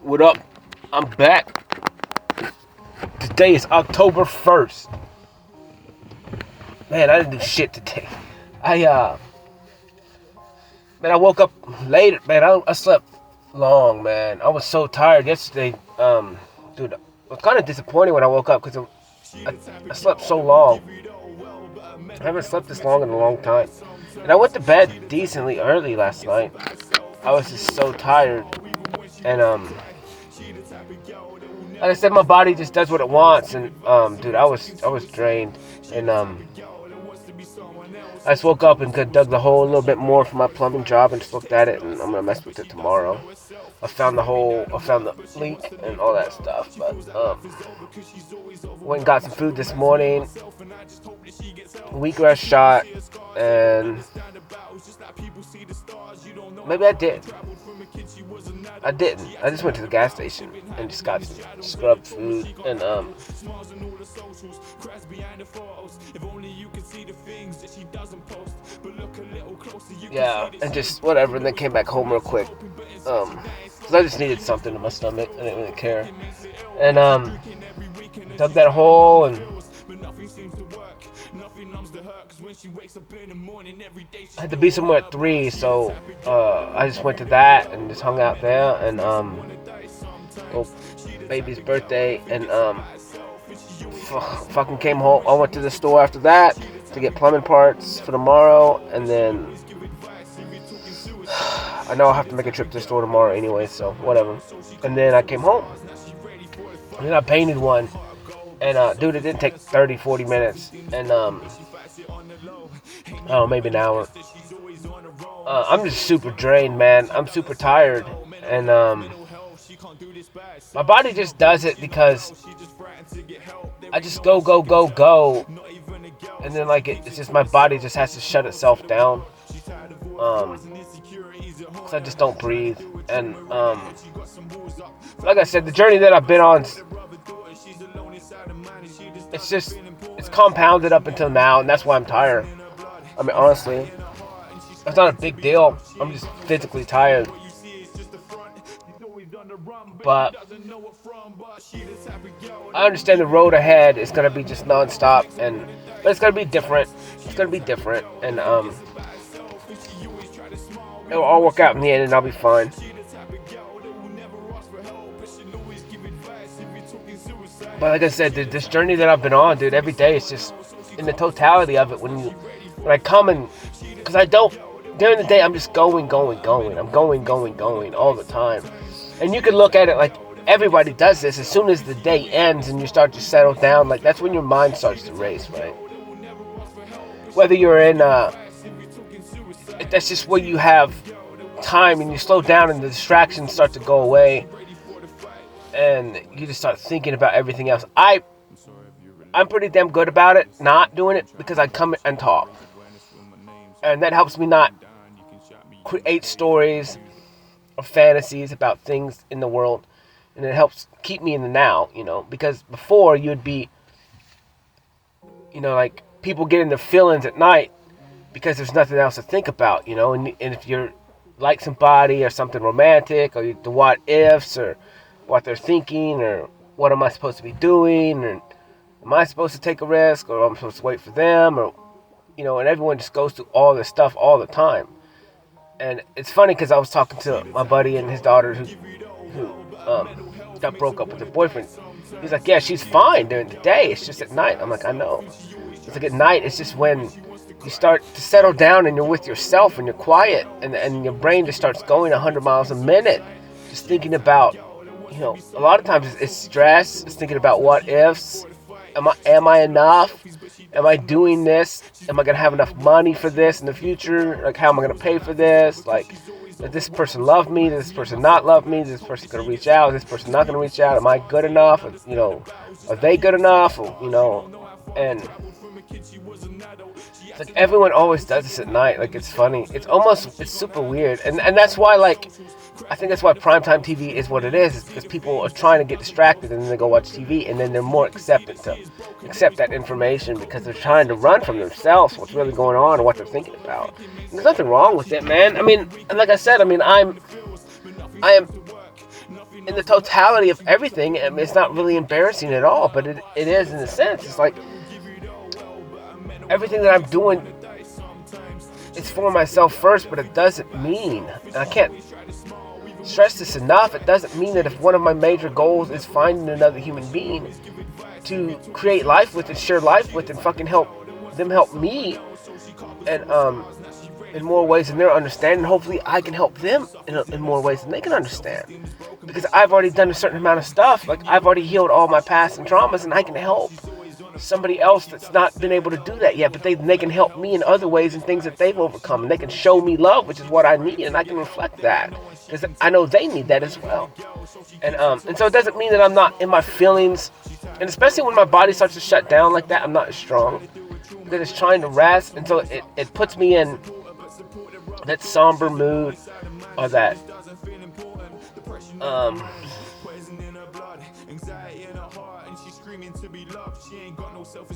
What up? I'm back. Today is October 1st. Man, I didn't do shit today. I woke up later, man. I slept long, man. I was so tired yesterday. Dude, it was kind of disappointing when I woke up because I slept so long. I haven't slept this long in a long time. And I went to bed decently early last night. I was just so tired. And, like I said, my body just does what it wants. And, dude, I was drained. And, I just woke up and dug the hole a little bit more for my plumbing job and just looked at it, and I'm gonna mess with it tomorrow. I found the leak and all that stuff, but went and got some food this morning, wheatgrass shot, and maybe I did. I didn't. I just went to the gas station and just got some scrub food and yeah, and just whatever, and then came back home real quick. 'Cause I just needed something in my stomach. I didn't really care. And dug that hole and I had to be somewhere at 3, so I just went to that and just hung out there and baby's birthday and fucking came home. I went to the store after that to get plumbing parts for tomorrow, and then I know I'll have to make a trip to the store tomorrow anyway, so whatever. And then I came home and then I painted one, and dude, it didn't take 30-40 minutes, and maybe an hour. I'm just super drained, man. I'm super tired, and my body just does it because I just go, and then like it's just my body just has to shut itself down, because I just don't breathe, and like I said, the journey that I've been on, it's compounded up until now, and that's why I'm tired. I mean, honestly, it's not a big deal. I'm just physically tired. But I understand the road ahead is gonna be just non-stop, but it's gonna be different. It's gonna be different, and it'll all work out in the end, and I'll be fine. But like I said, dude, this journey that I've been on, dude, every day, it's just in the totality of it. When I come and, because I don't, during the day, I'm just going. I'm going all the time. And you can look at it like everybody does this. As soon as the day ends and you start to settle down, like that's when your mind starts to race, right? Whether you're in, that's just where you have time and you slow down and the distractions start to go away. And you just start thinking about everything else. I'm pretty damn good about it, not doing it, because I come and talk. And that helps me not create stories or fantasies about things in the world. And it helps keep me in the now, because before you'd be, like people get in their feelings at night because there's nothing else to think about, and if you're like somebody or something romantic, or the what ifs or what they're thinking, or what am I supposed to be doing, or am I supposed to take a risk, or am I supposed to wait for them, or and everyone just goes through all this stuff all the time. And it's funny because I was talking to my buddy and his daughter who got broke up with her boyfriend. He's like, yeah, she's fine during the day, it's just at night. I'm like, I know. It's like at night, it's just when you start to settle down and you're with yourself and you're quiet, and your brain just starts going 100 miles a minute, just thinking about, a lot of times it's stress. It's thinking about what ifs. Am I enough? Am I doing this? Am I going to have enough money for this in the future? Like, how am I going to pay for this? Like, does this person love me? Does this person not love me? Is this person going to reach out? Is this person not going to reach out? Am I good enough? Are they good enough? And it's like everyone always does this at night. Like, it's funny. It's super weird. And that's why, like, I think that's why primetime TV is what it is because people are trying to get distracted and then they go watch TV, and then they're more accepted to accept that information because they're trying to run from themselves, what's really going on and what they're thinking about. And there's nothing wrong with it, man. I mean, and like I said, I am in the totality of everything, I mean, it's not really embarrassing at all, but it is in a sense. It's like everything that I'm doing is for myself first, but it doesn't mean, and I can't stress this enough, it doesn't mean that if one of my major goals is finding another human being to create life with and share life with and fucking help them help me, and in more ways than they're understanding, hopefully I can help them in more ways than they can understand, because I've already done a certain amount of stuff. Like, I've already healed all my past and traumas, and I can help somebody else that's not been able to do that yet, but they can help me in other ways and things that they've overcome, and they can show me love, which is what I need, and I can reflect that because I know they need that as well. And so it doesn't mean that I'm not in my feelings, and especially when my body starts to shut down like that, I'm not as strong because it's trying to rest, and so it puts me in that somber mood, or that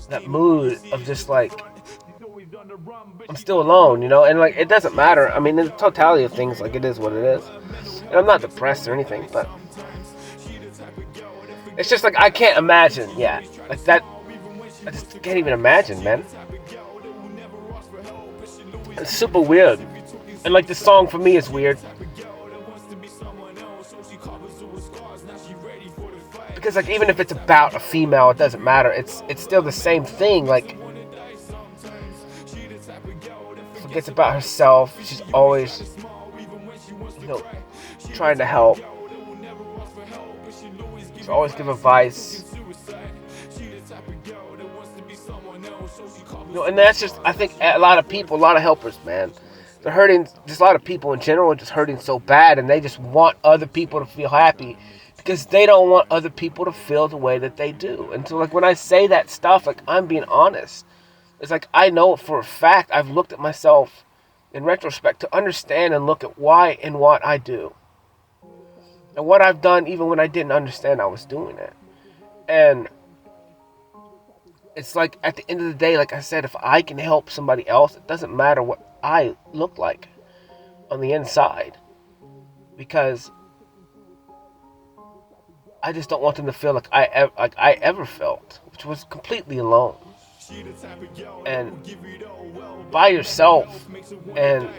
that mood of just like, I'm still alone, you know, and like, it doesn't matter. I mean, in the totality of things, like, it is what it is. And I'm not depressed or anything, but it's just like, I can't imagine, like that, I just can't even imagine, man. It's super weird. And like, this song for me is weird, because like, even if it's about a female, it doesn't matter. It's still the same thing. Like, forgets about herself. She's always, you know, trying to help. She's always give advice. You know, and that's just, I think a lot of people, a lot of helpers, man, they're hurting. Just a lot of people in general are just hurting so bad, and they just want other people to feel happy, because they don't want other people to feel the way that they do. And so, like, when I say that stuff, like, I'm being honest. It's like, I know for a fact, I've looked at myself in retrospect to understand and look at why and what I do. And what I've done even when I didn't understand I was doing it. And it's like, at the end of the day, like I said, if I can help somebody else, it doesn't matter what I look like on the inside. Because I just don't want them to feel like I ever felt, which was completely alone and by yourself, and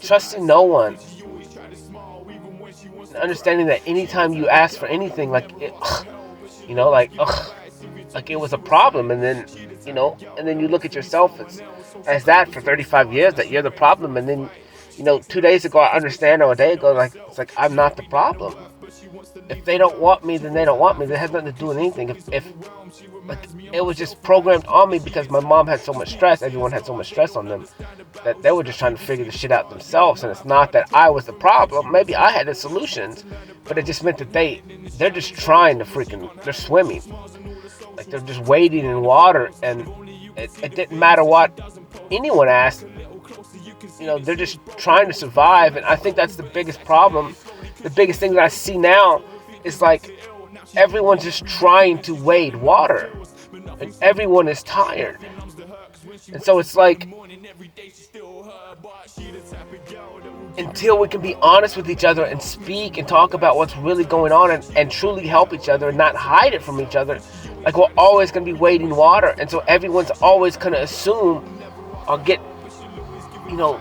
trusting no one, and understanding that anytime you ask for anything, like it, you know, like it was a problem, and then, you know, and then you look at yourself as that for 35 years, that you're the problem, and then, you know, 2 days ago I understand, or a day ago, like, it's like, I'm not the problem. If they don't want me, then they don't want me. That has nothing to do with anything. If like, it was just programmed on me because my mom had so much stress, everyone had so much stress on them, that they were just trying to figure the shit out themselves. And it's not that I was the problem. Maybe I had the solutions, but it just meant that they're just trying to they're swimming. Like, they're just wading in water, and it didn't matter what anyone asked. You know, they're just trying to survive. And I think that's the biggest problem. The biggest thing that I see now is, like, everyone's just trying to wade water, and everyone is tired. And so it's like, until we can be honest with each other and speak and talk about what's really going on, and truly help each other and not hide it from each other, like, we're always going to be wading water. And so everyone's always going to assume, or get, you know,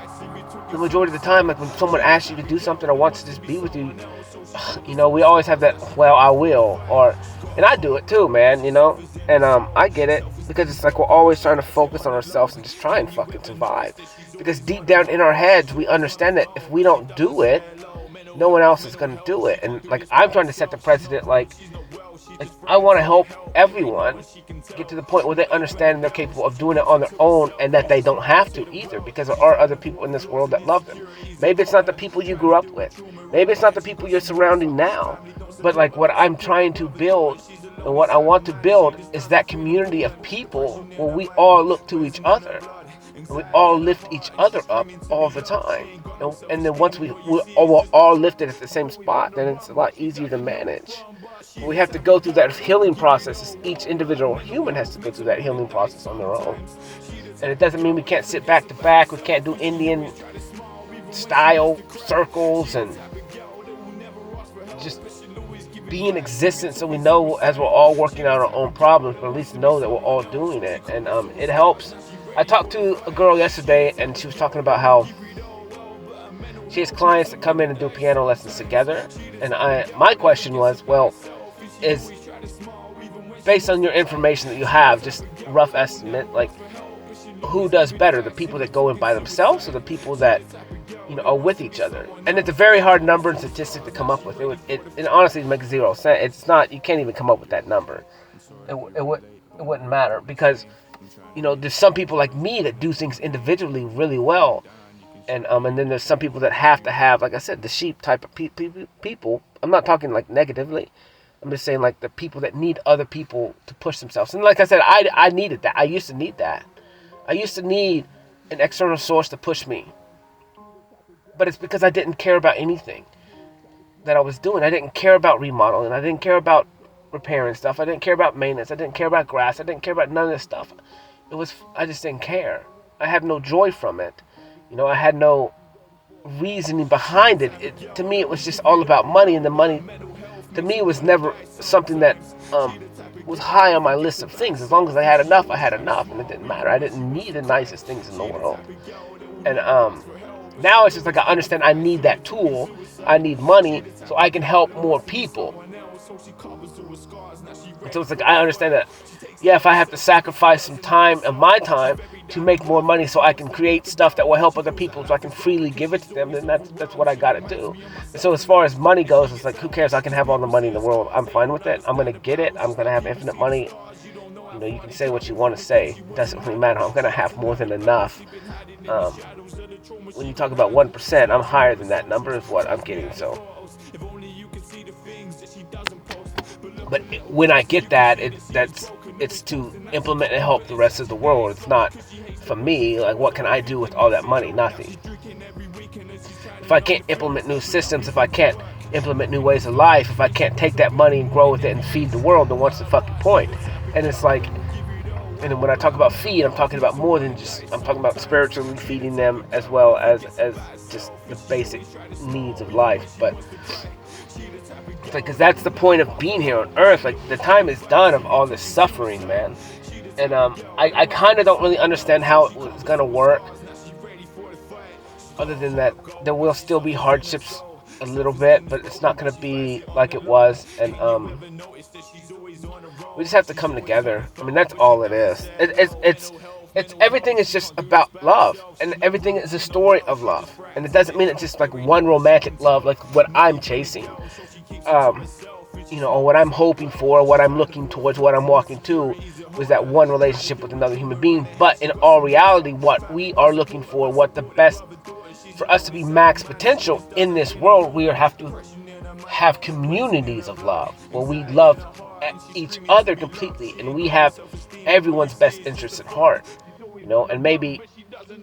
the majority of the time, like, when someone asks you to do something or wants to just be with you, you know, we always have that, well, I will, and I do it too, man, you know, and I get it, because it's like, we're always trying to focus on ourselves and just try and fucking survive, because deep down in our heads, we understand that if we don't do it, no one else is going to do it. And like, I'm trying to set the precedent, like I want to help everyone get to the point where they understand they're capable of doing it on their own, and that they don't have to either, because there are other people in this world that love them. Maybe it's not the people you grew up with. Maybe it's not the people you're surrounding now. But like, what I'm trying to build and what I want to build is that community of people where we all look to each other. And we all lift each other up all the time. And then once we're all lifted at the same spot, then it's a lot easier to manage. We have to go through that healing process. Each individual human has to go through that healing process on their own. And it doesn't mean we can't sit back to back. We can't do Indian style circles and just be in existence, so we know as we're all working out our own problems, but at least know that we're all doing it. And it helps. I talked to a girl yesterday, and she was talking about how she has clients that come in and do piano lessons together. And my question was, well, is based on your information that you have, just rough estimate, like, who does better, the people that go in by themselves or the people that are with each other? And it's a very hard number and statistic to come up with. It honestly makes zero sense. It's not. You can't even come up with that number. It wouldn't matter, because there's some people like me that do things individually really well, and then there's some people that have to have, like I said, the sheep type of people. I'm not talking like negatively. I'm just saying like the people that need other people to push themselves. And like I said, I needed that. I used to need that. I used to need an external source to push me. But it's because I didn't care about anything that I was doing. I didn't care about remodeling. I didn't care about repairing stuff. I didn't care about maintenance. I didn't care about grass. I didn't care about none of this stuff. I just didn't care. I had no joy from it. I had no reasoning behind it. To me, it was just all about money, and the money, to me, was never something that was high on my list of things. As long as I had enough, and it didn't matter. I didn't need the nicest things in the world. And now it's just like I understand I need that tool. I need money so I can help more people. And so it's like I understand that, yeah, if I have to sacrifice some time of my time to make more money so I can create stuff that will help other people so I can freely give it to them, then that's what I gotta do. And so as far as money goes, it's like, who cares? I can have all the money in the world. I'm fine with it. I'm gonna get it. I'm gonna have infinite money. You can say what you want to say. It doesn't really matter. I'm gonna have more than enough. When you talk about 1%, I'm higher than that number is what I'm getting. So, but when I get that, it's to implement and help the rest of the world. It's not for me. Like, what can I do with all that money? Nothing. If I can't implement new systems, if I can't implement new ways of life, if I can't take that money and grow with it and feed the world, then what's the fucking point? And it's like, and when I talk about feed, I'm talking about more than just, I'm talking about spiritually feeding them as well as just the basic needs of life. But it's like, because that's the point of being here on earth. Like, the time is done of all this suffering, man. And I kind of don't really understand how it's going to work, other than that there will still be hardships a little bit, but it's not going to be like it was. And we just have to come together. I mean, that's all it is. It's everything is just about love, and everything is a story of love. And it doesn't mean it's just like one romantic love, like what I'm chasing, or what I'm hoping for, what I'm looking towards, what I'm walking to, was that one relationship with another human being. But in all reality, what we are looking for, what the best for us to be max potential in this world, we have to have communities of love where we love each other completely, and we have everyone's best interests at heart. And maybe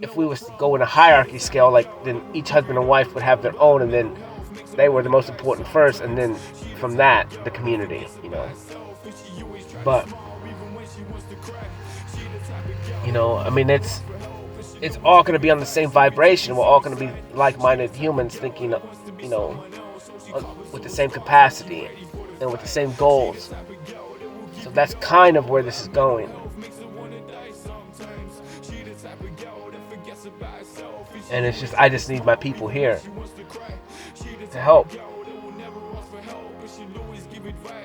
if we was to go in a hierarchy scale, like, then each husband and wife would have their own, and then they were the most important first, and then from that, the community, But, I mean, it's all going to be on the same vibration. We're all going to be like-minded humans thinking, with the same capacity and with the same goals. So that's kind of where this is going. And it's just, I just need my people here to help.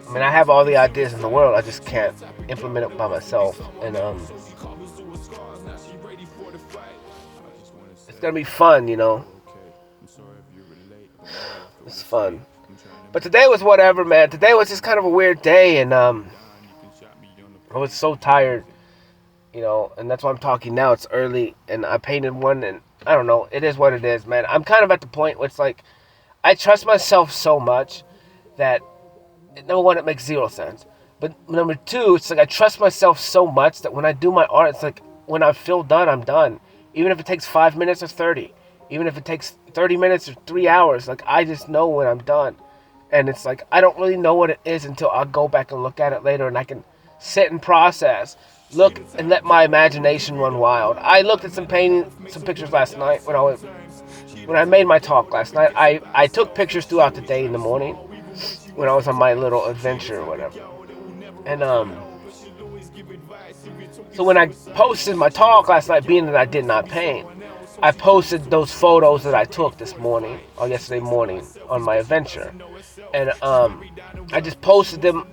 I mean, I have all the ideas in the world, I just can't implement it by myself. And it's gonna be fun, It's fun. But today was whatever, man. Today was just kind of a weird day, and I was so tired, and that's why I'm talking now. It's early, and I painted one, and I don't know. It is what it is, man. I'm kind of at the point where it's like, I trust myself so much that, number one, it makes zero sense. But number two, it's like I trust myself so much that when I do my art, it's like when I feel done, I'm done. Even if it takes 5 minutes or 30. Even if it takes 30 minutes or 3 hours, like, I just know when I'm done. And it's like, I don't really know what it is until I go back and look at it later, and I can sit and process, look and let my imagination run wild. I looked at some pictures last night when I made my talk last night. I took pictures throughout the day in the morning, when I was on my little adventure or whatever. And so when I posted my talk last night, being that I did not paint, I posted those photos that I took this morning or yesterday morning on my adventure, and I just posted them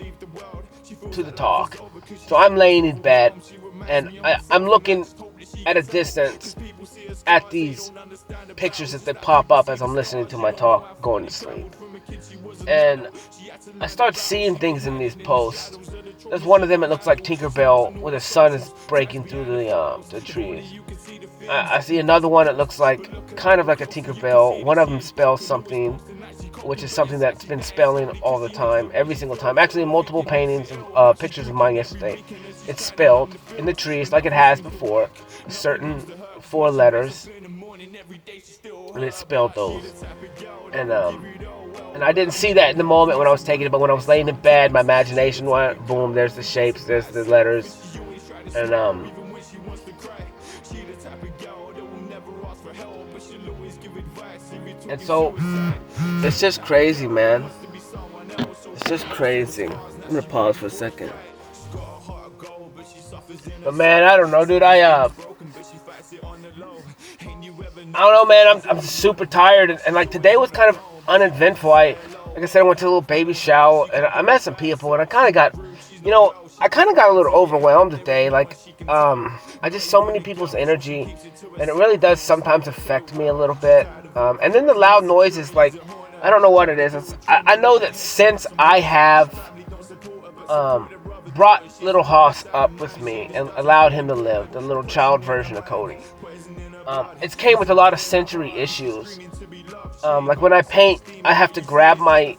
to the talk. So I'm laying in bed, and I'm looking at a distance at these pictures that they pop up as I'm listening to my talk, going to sleep. And I start seeing things in these posts. There's one of them that looks like Tinkerbell, where the sun is breaking through the trees. I see another one that looks like, kind of like a Tinkerbell. One of them spells something, which is something that's been spelling all the time, every single time. Actually, multiple paintings, pictures of mine yesterday, it's spelled in the trees like it has before, certain 4 letters, and it spelled those. And I didn't see that in the moment when I was taking it, but when I was laying in bed, my imagination went, boom, there's the shapes, there's the letters, and so it's just crazy, man. It's just crazy. I'm gonna pause for a second. But man, I don't know, dude. I don't know, man. I'm super tired, and like today was kind of uneventful. Like I said, I went to a little baby shower, and I met some people, and I kind of got, a little overwhelmed today. Like, I just so many people's energy, and it really does sometimes affect me a little bit. And then the loud noises, like, I don't know what it is. I know that since I have brought little Haas up with me and allowed him to live, the little child version of Cody, it came with a lot of sensory issues. Like when I paint, I have to grab my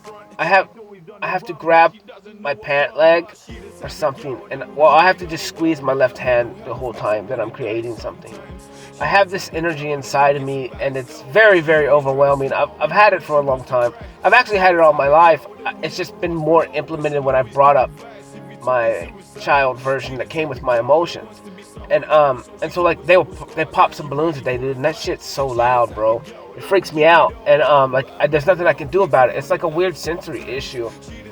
pant leg or something, and I have to just squeeze my left hand the whole time that I'm creating something. I have this energy inside of me, and it's very, very overwhelming. I've had it for a long time. I've actually had it all my life. It's just been more implemented when I brought up my child version that came with my emotions. And so like they popped some balloons today, dude, and that shit's so loud, bro. It freaks me out, and there's nothing I can do about it. It's like a weird sensory issue.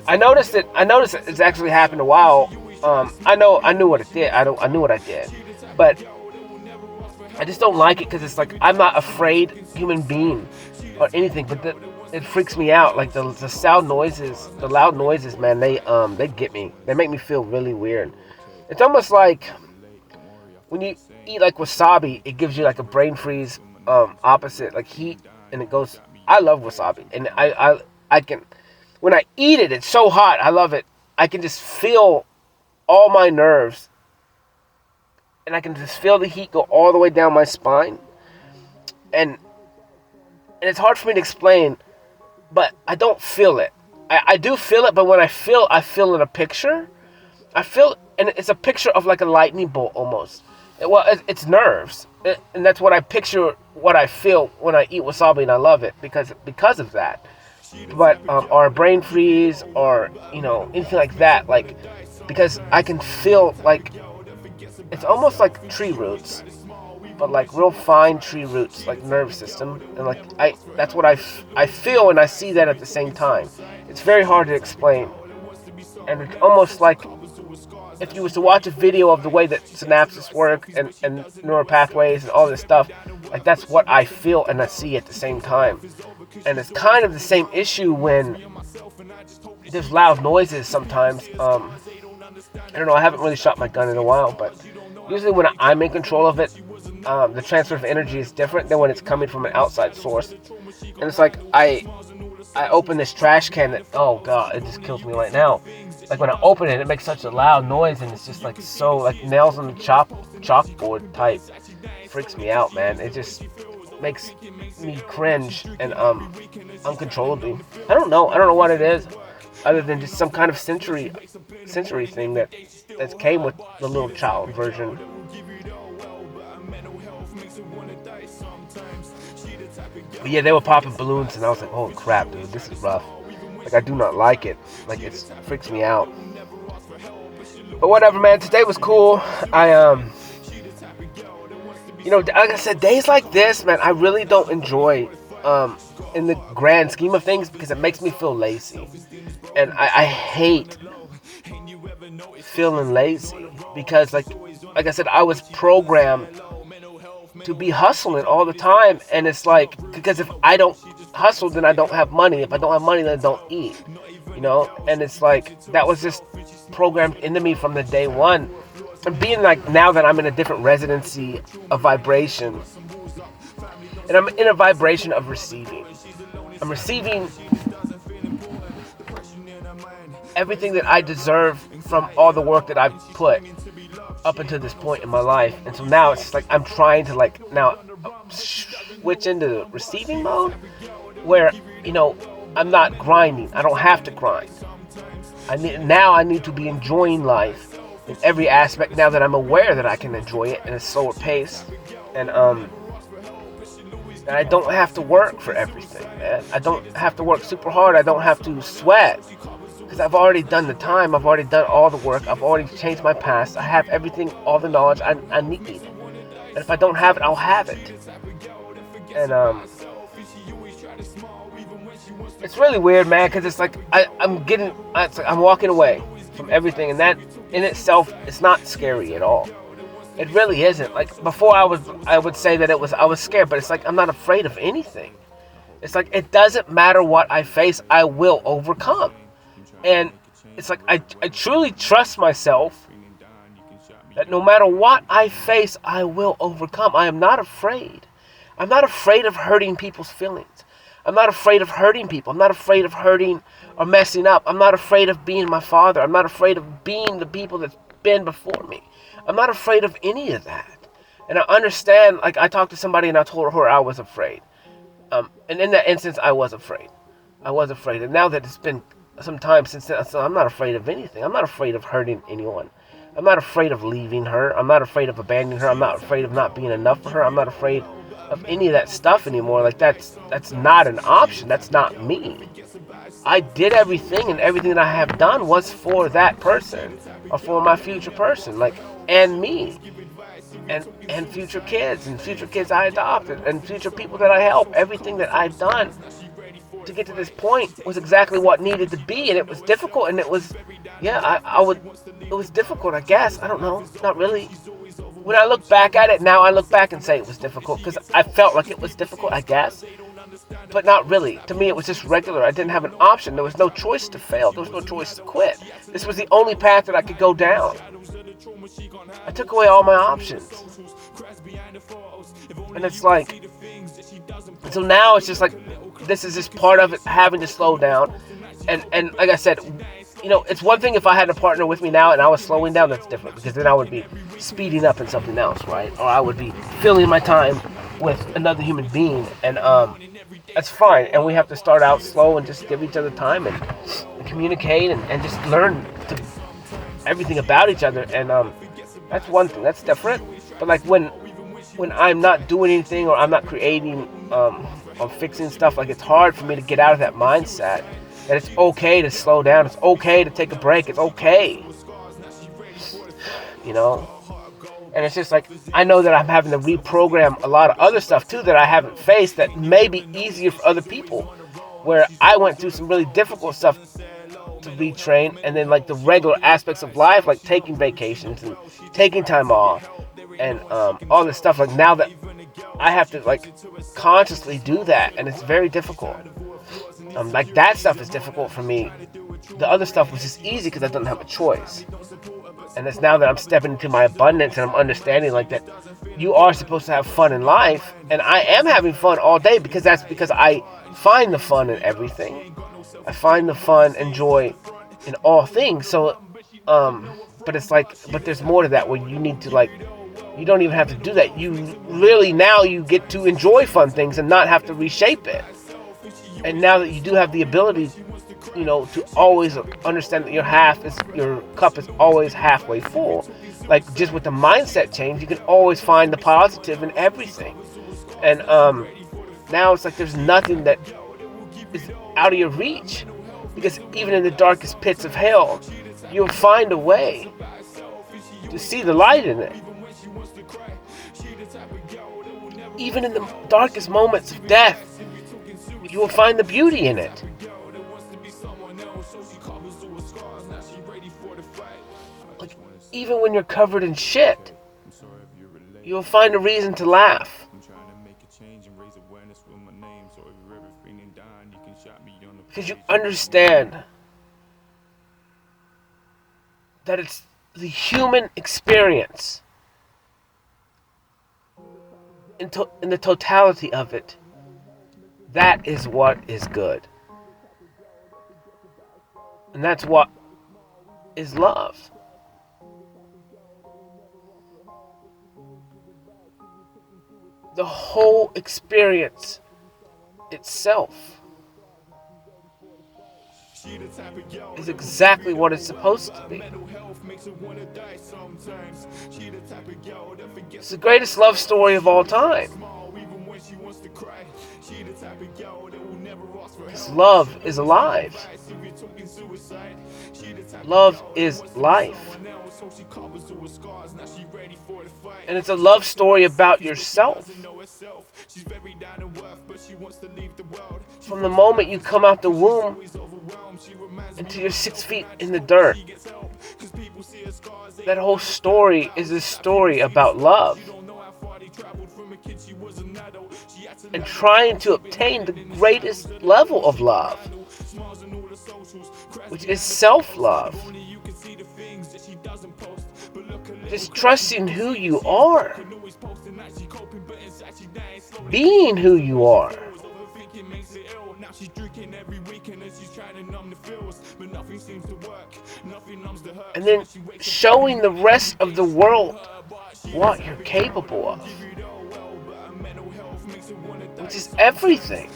I noticed it's actually happened a while. I knew what it did. I knew what I did, but I just don't like it because it's like I'm not afraid human being or anything, but it freaks me out. Like the sound noises, the loud noises, man. They get me. They make me feel really weird. It's almost like when you eat like wasabi, it gives you like a brain freeze. Opposite, like heat, and it goes. I love wasabi, and I can, when I eat it, it's so hot. I love it. I can just feel all my nerves, and I can just feel the heat go all the way down my spine, and it's hard for me to explain, but I don't feel it. I do feel it, but when I feel in a picture. I feel, and it's a picture of like a lightning bolt almost. Well, it's nerves, and that's what I picture, what I feel when I eat wasabi, and I love it because of that. But or a brain freeze, or anything like that, like because I can feel like it's almost like tree roots, but like real fine tree roots, like nerve system, and like that's what I feel, and I see that at the same time. It's very hard to explain, and it's almost like if you was to watch a video of the way that synapses work and neural pathways and all this stuff, like that's what I feel and I see at the same time. And it's kind of the same issue when there's loud noises sometimes. I don't know, I haven't really shot my gun in a while, but usually when I'm in control of it, the transfer of energy is different than when it's coming from an outside source. And it's like I open this trash can that, oh god, it just kills me right now. Like when I open it, it makes such a loud noise, and it's just like so like nails on the chalkboard type. It freaks me out, man. It just makes me cringe and uncontrollably. I don't know what it is, other than just some kind of sensory thing that came with the little child version. But yeah, they were popping balloons, and I was like, oh crap, dude, this is rough. Like, I do not like it. Like, it freaks me out. But whatever, man. Today was cool. Like I said, days like this, man, I really don't enjoy in the grand scheme of things, because it makes me feel lazy. And I hate feeling lazy, because like I said, I was programmed to be hustling all the time. And it's like, because if I don't hustle, then I don't have money. If I don't have money, then I don't eat. And it's like, that was just programmed into me from the day one. And being like, now that I'm in a different residency of vibration, and I'm in a vibration of receiving. I'm receiving everything that I deserve from all the work that I've put up until this point in my life. And so now it's just like, I'm trying to now switch into receiving mode, where, I'm not grinding. I don't have to grind. I need to be enjoying life in every aspect, now that I'm aware that I can enjoy it in a slower pace. And I don't have to work for everything, man. I don't have to work super hard. I don't have to sweat, because I've already done the time. I've already done all the work. I've already changed my past. I have everything, all the knowledge I need. And if I don't have it, I'll have it. And it's really weird, man, because it's like I'm walking away from everything, and that in itself, it's not scary at all. It really isn't. Like, before, I would say that I was scared, but it's like, I'm not afraid of anything. It's like, it doesn't matter what I face, I will overcome. And it's like, I truly trust myself that no matter what I face, I will overcome. I am not afraid. I'm not afraid of hurting people's feelings. I'm not afraid of hurting people. I'm not afraid of hurting or messing up. I'm not afraid of being my father. I'm not afraid of being the people that's been before me. I'm not afraid of any of that. And I understand, like, I talked to somebody and I told her I was afraid. And in that instance, I was afraid. And now that it's been some time since then, so I'm not afraid of anything. I'm not afraid of hurting anyone. I'm not afraid of leaving her. I'm not afraid of abandoning her. I'm not afraid of not being enough for her. I'm not afraid of any of that stuff anymore. Like, that's not an option. That's not me. I did everything, and everything that I have done was for that person, or for my future person, and me, and future kids I adopted, and future people that I help. Everything that I've done to get to this point was exactly what needed to be, and it was difficult, and it was, it was difficult, I guess. I don't know, not really. When I look back at it now, I look back and say it was difficult, because I felt like it was difficult, I guess. But not really. To me, it was just regular. I didn't have an option. There was no choice to fail. There was no choice to quit. This was the only path that I could go down. I took away all my options. And it's like, so now it's just like, this is just part of it, having to slow down. And like I said, it's one thing if I had a partner with me now and I was slowing down, that's different, because then I would be speeding up in something else, right? Or I would be filling my time with another human being, and that's fine. And we have to start out slow and just give each other time and communicate and just learn everything about each other. And that's one thing, that's different. But like when I'm not doing anything, or I'm not creating or fixing stuff, like, it's hard for me to get out of that mindset that it's okay to slow down, it's okay to take a break, it's okay, And it's just like, I know that I'm having to reprogram a lot of other stuff too that I haven't faced, that may be easier for other people, where I went through some really difficult stuff to retrain, and then like the regular aspects of life, like taking vacations and taking time off and all this stuff, like, now that I have to like consciously do that, and it's very difficult. Like, that stuff is difficult for me. The other stuff was just easy because I didn't have a choice. And it's now that I'm stepping into my abundance, and I'm understanding like that you are supposed to have fun in life, and I am having fun all day, because I find the fun in everything. I find the fun and joy in all things. So, but it's like, but there's more to that, where you need to, like, you don't even have to do that. You really, now you get to enjoy fun things and not have to reshape it. And now that you do have the ability, to always understand that your cup is always halfway full. Like, just with the mindset change, you can always find the positive in everything. And now it's like there's nothing that is out of your reach, because even in the darkest pits of hell, you'll find a way to see the light in it. Even in the darkest moments of death, you will find the beauty in it. Like, even when you're covered in shit, you'll find a reason to laugh. Because you understand that it's the human experience in the totality of it. That is what is good. And that's what is love. The whole experience itself is exactly what it's supposed to be. It's the greatest love story of all time. Because love is alive. Love is life. And it's a love story about yourself. From the moment you come out the womb until you're 6 feet in the dirt. That whole story is a story about love. And trying to obtain the greatest level of love, which is self-love. Just trusting who you are. Being who you are. And then showing the rest of the world what you're capable of. Which is everything.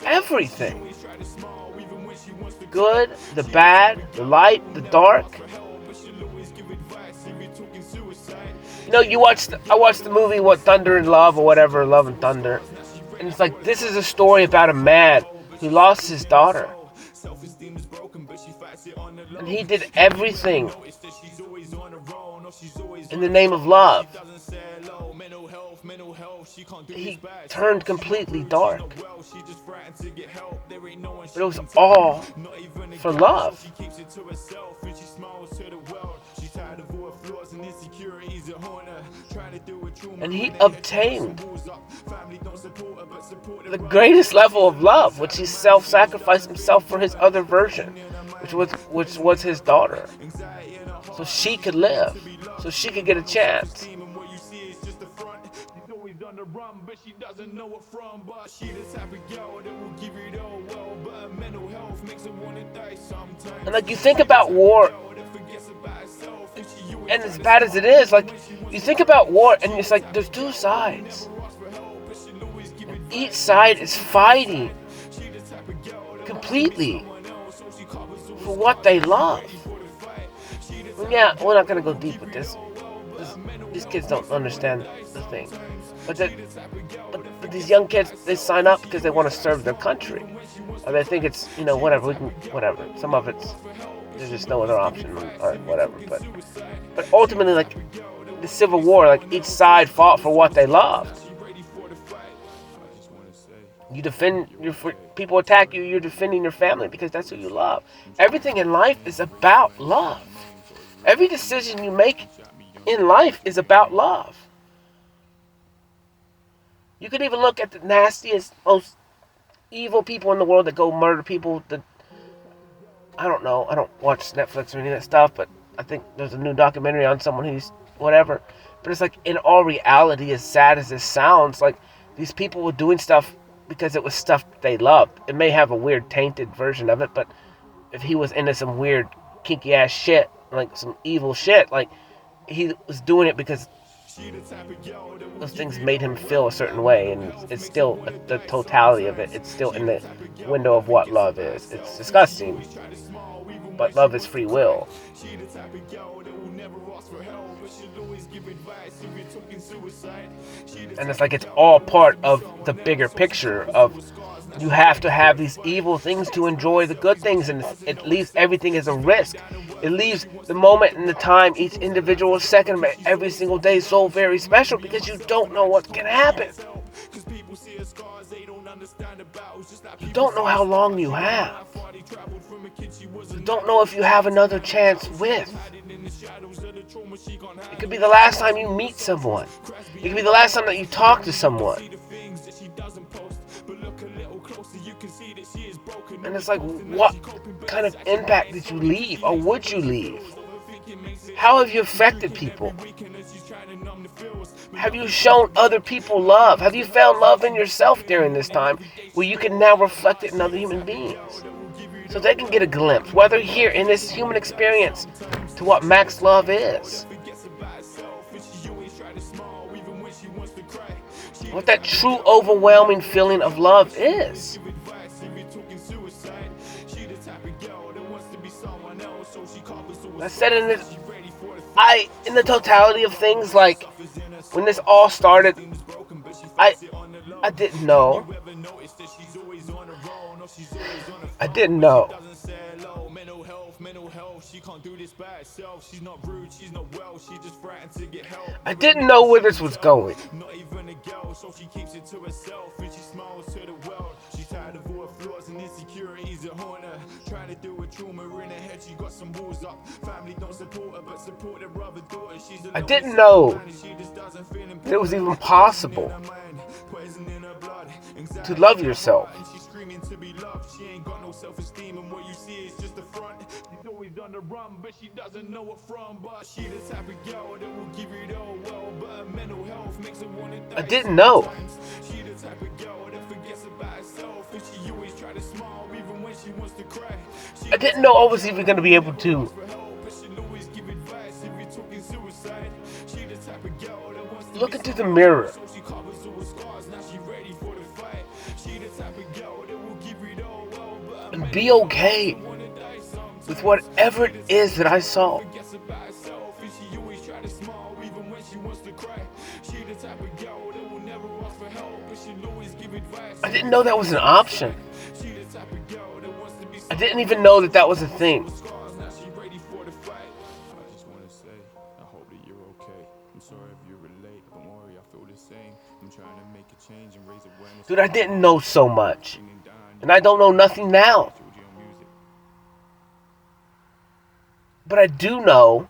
Everything. Good, the bad, the light, the dark. You know, I watched the movie, Thunder and Love, or whatever, Love and Thunder. And it's like, this is a story about a man who lost his daughter. And he did everything in the name of love. He turned completely dark. But it was all for love. And he obtained the greatest level of love, which he self-sacrificed himself for his other version, which was his daughter. So she could live. So she could get a chance. And like, you think about war, and as bad as it is, like, you think about war and it's like there's two sides. And each side is fighting completely for what they love. And yeah, we're not gonna go deep with this. These kids don't understand the thing. But these young kids, they sign up because they want to serve their country. Or they think it's, whatever. Some of it's, there's just no other option or whatever. But ultimately, like, the Civil War, like, each side fought for what they loved. You defend people attack you, you're defending your family because that's who you love. Everything in life is about love. Every decision you make in life is about love. You could even look at the nastiest, most evil people in the world that go murder people. I don't know. I don't watch Netflix or any of that stuff, but I think there's a new documentary on someone who's whatever. But it's like, in all reality, as sad as this sounds, like, these people were doing stuff because it was stuff they loved. It may have a weird, tainted version of it, but if he was into some weird, kinky ass shit, like some evil shit, like, he was doing it because those things made him feel a certain way, and it's still the totality of it. It's still in the window of what love is. It's disgusting, but love is free will. And it's like, it's all part of the bigger picture of, you have to have these evil things to enjoy the good things, and it leaves everything as a risk. It leaves the moment and the time, each individual second, every single day, so very special, because you don't know what can happen. You don't know how long you have. You don't know if you have another chance with. It could be the last time you meet someone. It could be the last time that you talk to someone. And it's like, what kind of impact did you leave, or would you leave? How have you affected people? Have you shown other people love? Have you found love in yourself during this time where you can now reflect it in other human beings? So they can get a glimpse, whether here in this human experience, to what max love is. What that true overwhelming feeling of love is. I said in the totality of things, like when this all started, I didn't know. I didn't know. I didn't know where this was going. I didn't know that it was even possible to love yourself. I didn't know. I didn't know I was even going to be able to look into the mirror and be okay with whatever it is that I saw. I didn't know that was an option. I didn't even know that was a thing. Dude, I didn't know so much. And I don't know nothing now. But I do know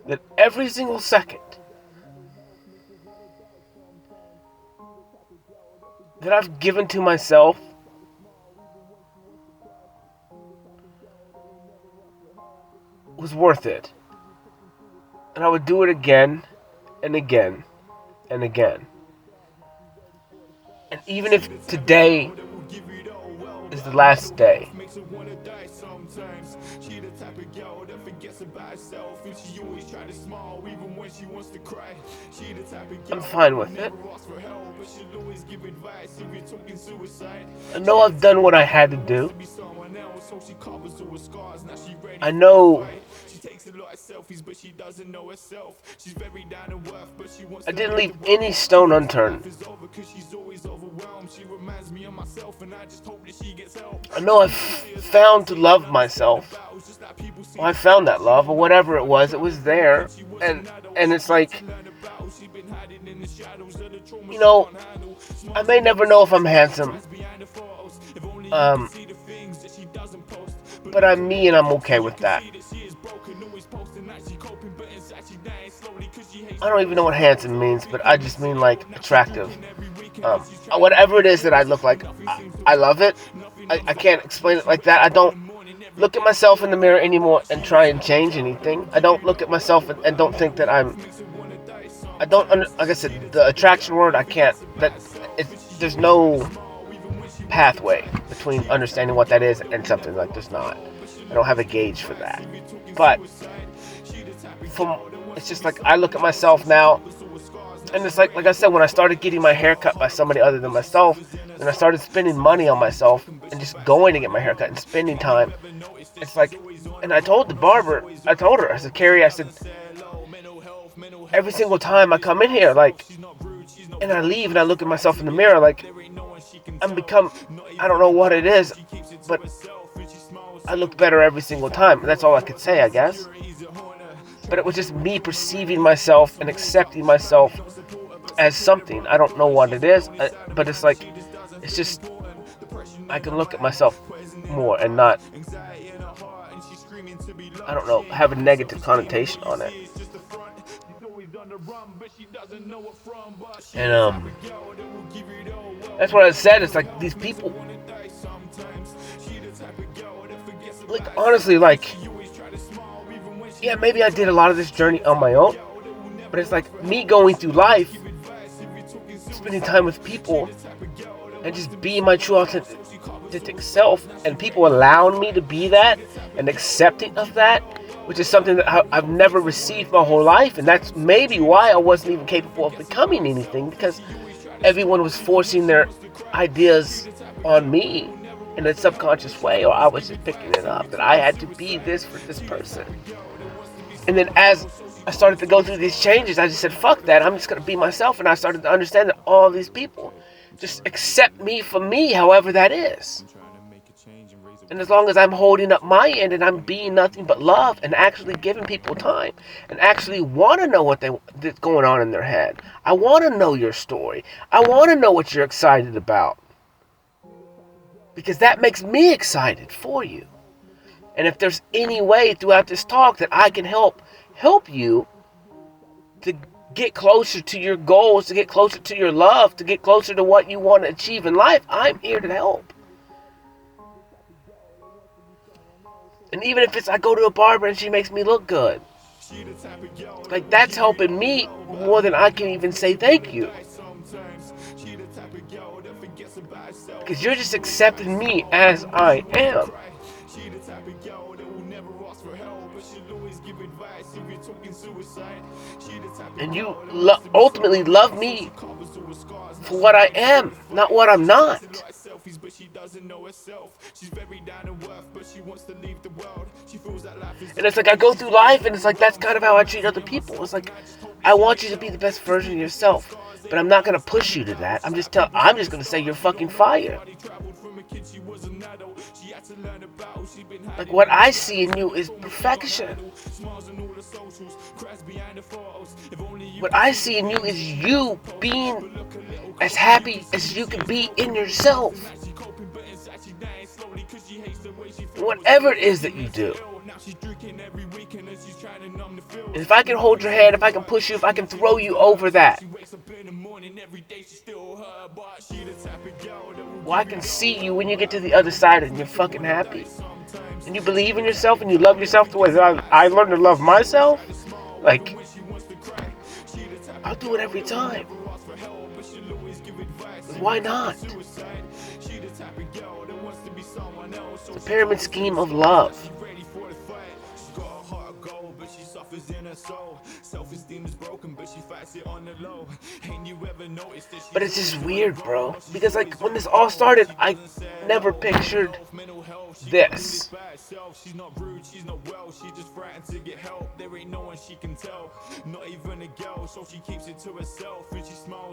that every single second that I've given to myself was worth it. And I would do it again and again and again. And even if today is the last day, I'm fine with it. I know I've done what I had to do. I know I didn't leave any stone unturned. I know I've found to love myself. Well, I found that love, or whatever it was there. And it's like, you know, I may never know if I'm handsome. But I'm me and I'm okay with that. I don't even know what handsome means, but I just mean like attractive. Whatever it is that I look like, I love it. I can't explain it like that. I don't look at myself in the mirror anymore and try and change anything. I don't look at myself and don't think that like I said, the attraction word, I can't, there's no pathway between understanding what that is and something. Like, there's not. I don't have a gauge for that. But it's just like I look at myself now, and it's like I said, when I started getting my hair cut by somebody other than myself, and I started spending money on myself and just going to get my hair cut and spending time, it's like, and I told the barber, I told her, I said, Carrie, I said, every single time I come in here, like, and I leave and I look at myself in the mirror, like, I don't know what it is, but I look better every single time. That's all I could say, I guess. But it was just me perceiving myself and accepting myself as something. I don't know what it is, but it's like, it's just, I can look at myself more and not, I don't know, have a negative connotation on it. And that's what I said. It's like these people, like, honestly, like, yeah, maybe I did a lot of this journey on my own, but it's like me going through life, spending time with people, and just being my true authentic self, and people allowing me to be that and accepting of that, which is something that I've never received my whole life. And that's maybe why I wasn't even capable of becoming anything, because everyone was forcing their ideas on me in a subconscious way, or I was just picking it up that I had to be this for this person. And then as I started to go through these changes, I just said, fuck that, I'm just going to be myself. And I started to understand that all these people just accept me for me, however that is. And as long as I'm holding up my end and I'm being nothing but love and actually giving people time and actually want to know what's going on in their head. I want to know your story. I want to know what you're excited about. Because that makes me excited for you. And if there's any way throughout this talk that I can help you to get closer to your goals, to get closer to your love, to get closer to what you want to achieve in life, I'm here to help. And even if it's I go to a barber and she makes me look good, like, that's helping me more than I can even say thank you. Because you're just accepting me as I am. And you ultimately love me for what I am, not what I'm not. And it's like I go through life and it's like that's kind of how I treat other people. It's like I want you to be the best version of yourself, but I'm not gonna push you to that. I'm just gonna say you're fucking fire. Like, what I see in you is perfection. What I see in you is you being as happy as you can be in yourself. Whatever it is that you do. And if I can hold your hand, if I can push you, if I can throw you over that, well, I can see you when you get to the other side and you're fucking happy. And you believe in yourself and you love yourself the way that I learned to love myself. Like, I'll do it every time. Why not? It's a pyramid scheme of love. But it's just weird, bro. Because, like, when this all started, I never pictured this.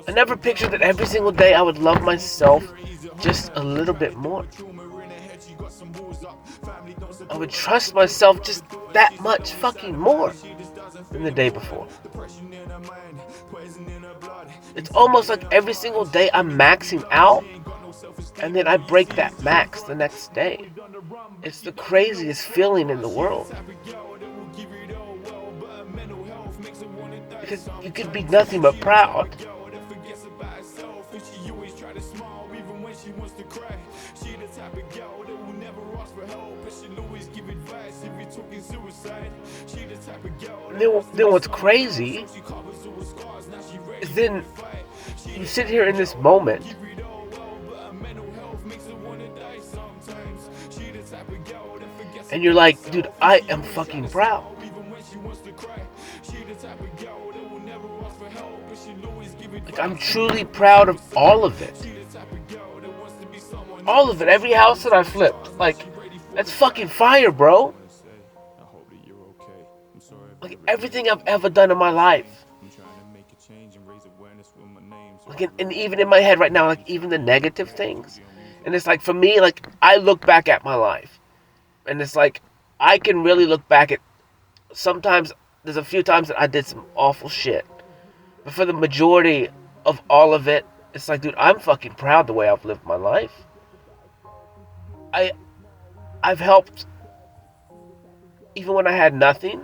I never pictured that every single day I would love myself just a little bit more. I would trust myself just that much fucking more than the day before. It's almost like every single day I'm maxing out, and then I break that max the next day. It's the craziest feeling in the world. Because you could be nothing but proud. Then what's crazy is then you sit here in this moment and you're like, dude, I am fucking proud. Like, I'm truly proud of all of it. All of it. Every house that I flipped. Like, that's fucking fire, bro. Like, everything I've ever done in my life. Like, and even in my head right now, like, even the negative things. And it's like, for me, like, I look back at my life. And it's like, I can really look back at sometimes there's a few times that I did some awful shit. But for the majority of all of it, it's like, dude, I'm fucking proud the way I've lived my life. I've helped even when I had nothing.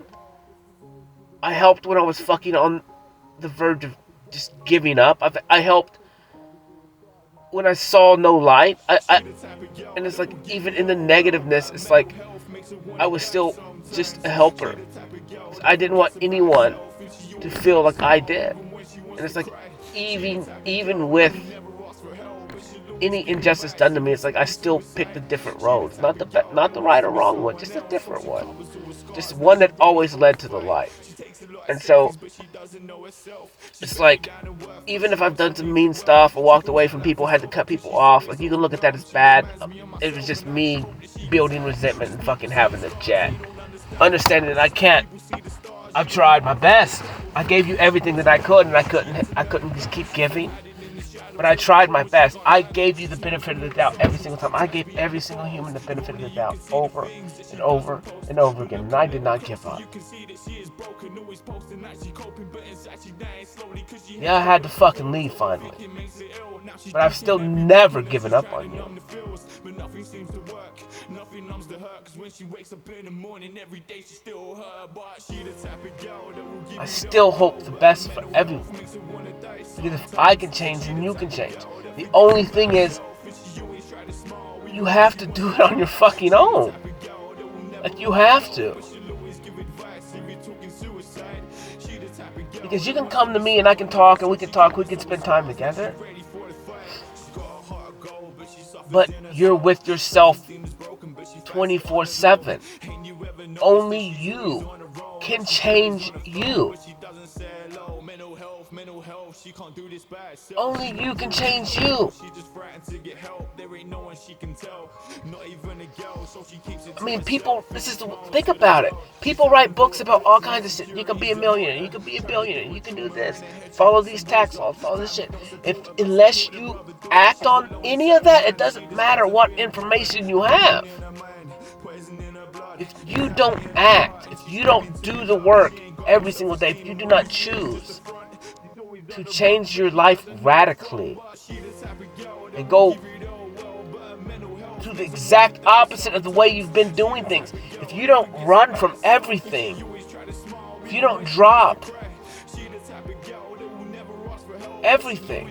I helped when I was fucking on the verge of just giving up. I helped when I saw no light. And it's like, even in the negativeness, it's like I was still just a helper. I didn't want anyone to feel like I did. And it's like, even with any injustice done to me, it's like I still picked a different road. Not the right or wrong one, just a different one. Just one that always led to the light. And so, it's like, even if I've done some mean stuff or walked away from people, had to cut people off, like, you can look at that as bad. It was just me building resentment and fucking having a jet. Understanding that I've tried my best. I gave you everything that I could, and I couldn't just keep giving. But I tried my best. I gave you the benefit of the doubt every single time. I gave every single human the benefit of the doubt over and over and over again. And I did not give up. Yeah, I had to fucking leave finally. But I've still never given up on you. I still hope the best for everyone. Because if I can change, then you can change. The only thing is, you have to do it on your fucking own. Like, you have to. Because you can come to me and I can talk and we can spend time together. But you're with yourself 24/7. Only you can change you. Only you can change you. I mean, people, think about it. People write books about all kinds of shit. You can be a millionaire, you can be a billionaire, you can do this, follow these tax laws, follow this shit. Unless you act on any of that, it doesn't matter what information you have. If you don't act, if you don't do the work every single day, if you do not choose to change your life radically and go to the exact opposite of the way you've been doing things, if you don't run from everything, if you don't drop everything,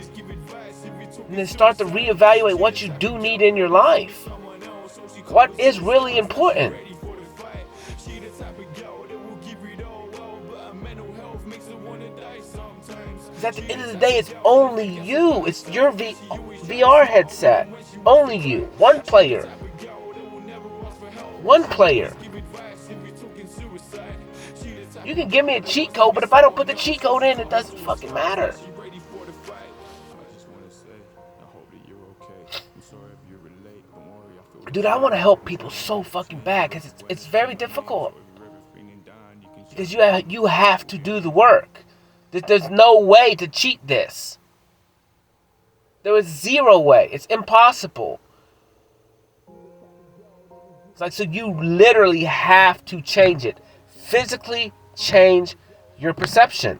and then start to reevaluate what you do need in your life, what is really important. At the end of the day, it's only you. It's your VR headset. Only you. One player. You can give me a cheat code, but if I don't put the cheat code in, it doesn't fucking matter. Dude, I want to help people so fucking bad because it's very difficult. Because you have to do the work. There's no way to cheat this. There is zero way. It's impossible. It's like, so you literally have to change it. Physically change your perception.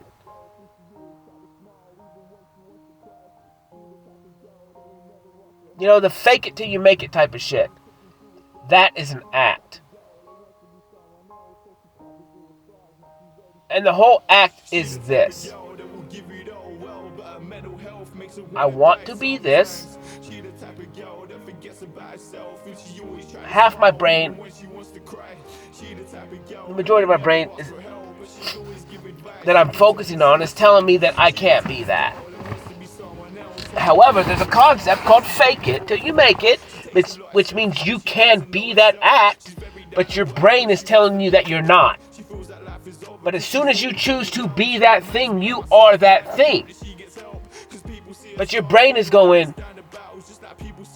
You know, the fake it till you make it type of shit. That is an act. And the whole act is this. I want to be this. Half my brain, the majority of my brain is that I'm focusing on is telling me that I can't be that. However, there's a concept called fake it till you make it, which means you can be that act, but your brain is telling you that you're not. But as soon as you choose to be that thing, you are that thing. But your brain is going,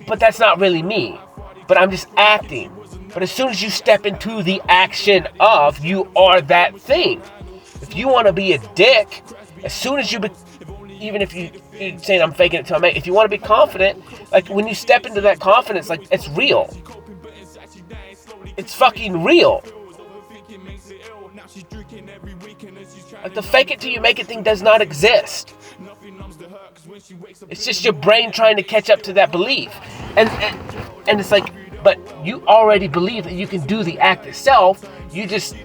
but that's not really me. But I'm just acting. But as soon as you step into the action of, you are that thing. If you want to be a dick, as soon as even if you're saying I'm faking it till I make it, if you want to be confident, like when you step into that confidence, like it's real. It's fucking real. Like the fake it till you make it thing does not exist. It's just your brain trying to catch up to that belief. And it's like, but you already believe that you can do the act itself. You just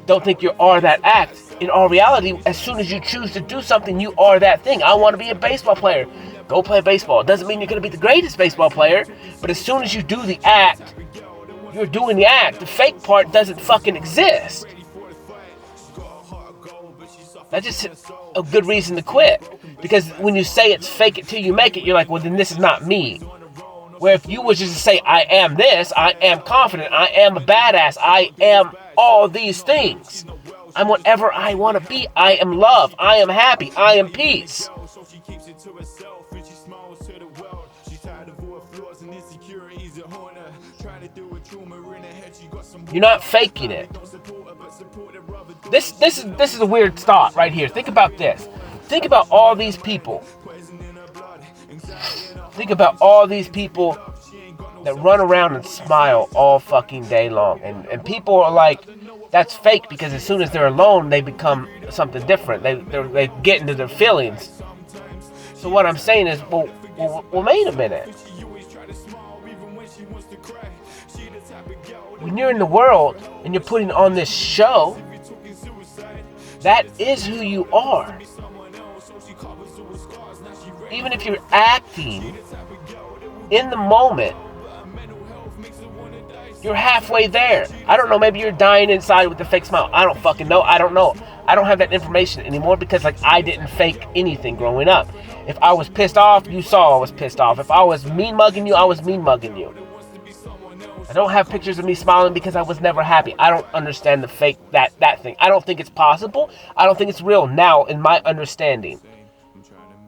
don't think you are that act. In all reality, as soon as you choose to do something, you are that thing. I want to be a baseball player. Go play baseball. It doesn't mean you're going to be the greatest baseball player, but as soon as you do the act, you're doing the act. The fake part doesn't fucking exist. That's just a good reason to quit. Because when you say it's fake it till you make it, you're like, well, then this is not me. Where if you was just to say, I am this, I am confident, I am a badass, I am all these things. I'm whatever I want to be. I am love. I am happy. I am peace. You're not faking it. This is a weird thought right here. Think about this. Think about all these people. Think about all these people that run around and smile all fucking day long. And people are like, that's fake, because as soon as they're alone, they become something different. They get into their feelings. So what I'm saying is, well, wait a minute. When you're in the world and you're putting on this show, that is who you are. Even if you're acting in the moment, you're halfway there. I don't know, maybe you're dying inside with the fake smile. I don't fucking know. I don't know. I don't have that information anymore because I didn't fake anything growing up. If I was pissed off, you saw I was pissed off. If I was mean mugging you, I was mean mugging you. I don't have pictures of me smiling because I was never happy. I don't understand the fake, that thing. I don't think it's possible. I don't think it's real now in my understanding.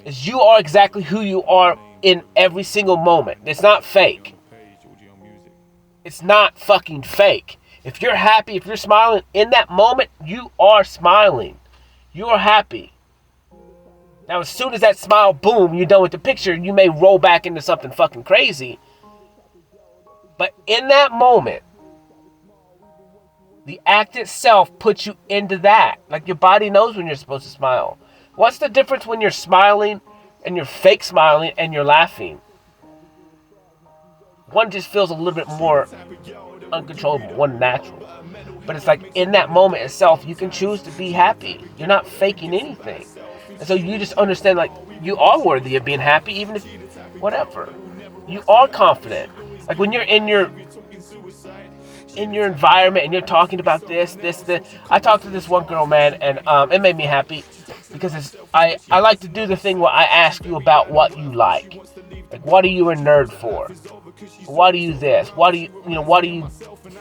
Is you are exactly who you are in every single moment. It's not fake. It's not fucking fake. If you're happy, if you're smiling in that moment, you are smiling. You are happy. Now, as soon as that smile, boom, you're done with the picture, you may roll back into something fucking crazy. But in that moment, the act itself puts you into that. Like your body knows when you're supposed to smile. What's the difference when you're smiling and you're fake smiling and you're laughing? One just feels a little bit more uncontrollable, one natural. But it's like in that moment itself, you can choose to be happy. You're not faking anything. And so you just understand, like, you are worthy of being happy, even if, whatever. You are confident. Like when you're in your environment and you're talking about this. I talked to this one girl, man, and it made me happy because I like to do the thing where I ask you about what you like. Like, what are you a nerd for? What do you this? What do you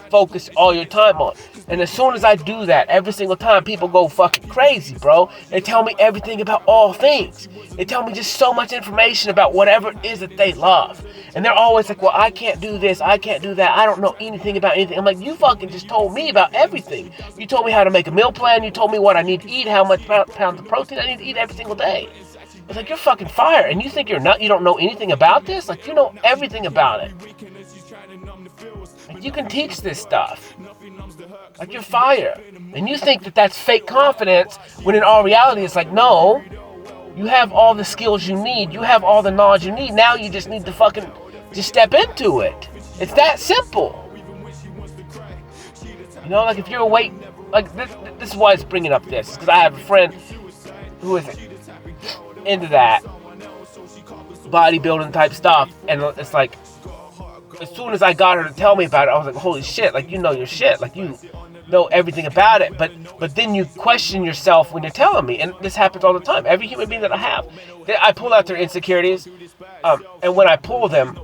focus all your time on? And as soon as I do that, every single time, people go fucking crazy, bro. They tell me everything about all things. They tell me just so much information about whatever it is that they love. And they're always like, well, I can't do this, I can't do that, I don't know anything about anything. I'm like, you fucking just told me about everything. You told me how to make a meal plan, you told me what I need to eat, how much pounds of protein I need to eat every single day. It's like, you're fucking fire, and you think you don't know anything about this? Like, you know everything about it. Like, you can teach this stuff. Like, you're fire. And you think that that's fake confidence, when in all reality, it's like, no, you have all the skills you need, you have all the knowledge you need, now you just need to fucking just step into it. It's that simple. You know, like, if you're like, this is why it's bringing up this, because I have a friend who is into that bodybuilding type stuff, and it's like, as soon as I got her to tell me about it, I was like, holy shit, like, you know your shit, like, you know everything about it, but then you question yourself when you're telling me, and this happens all the time. Every human being that I have, I pull out their insecurities, and when I pull them,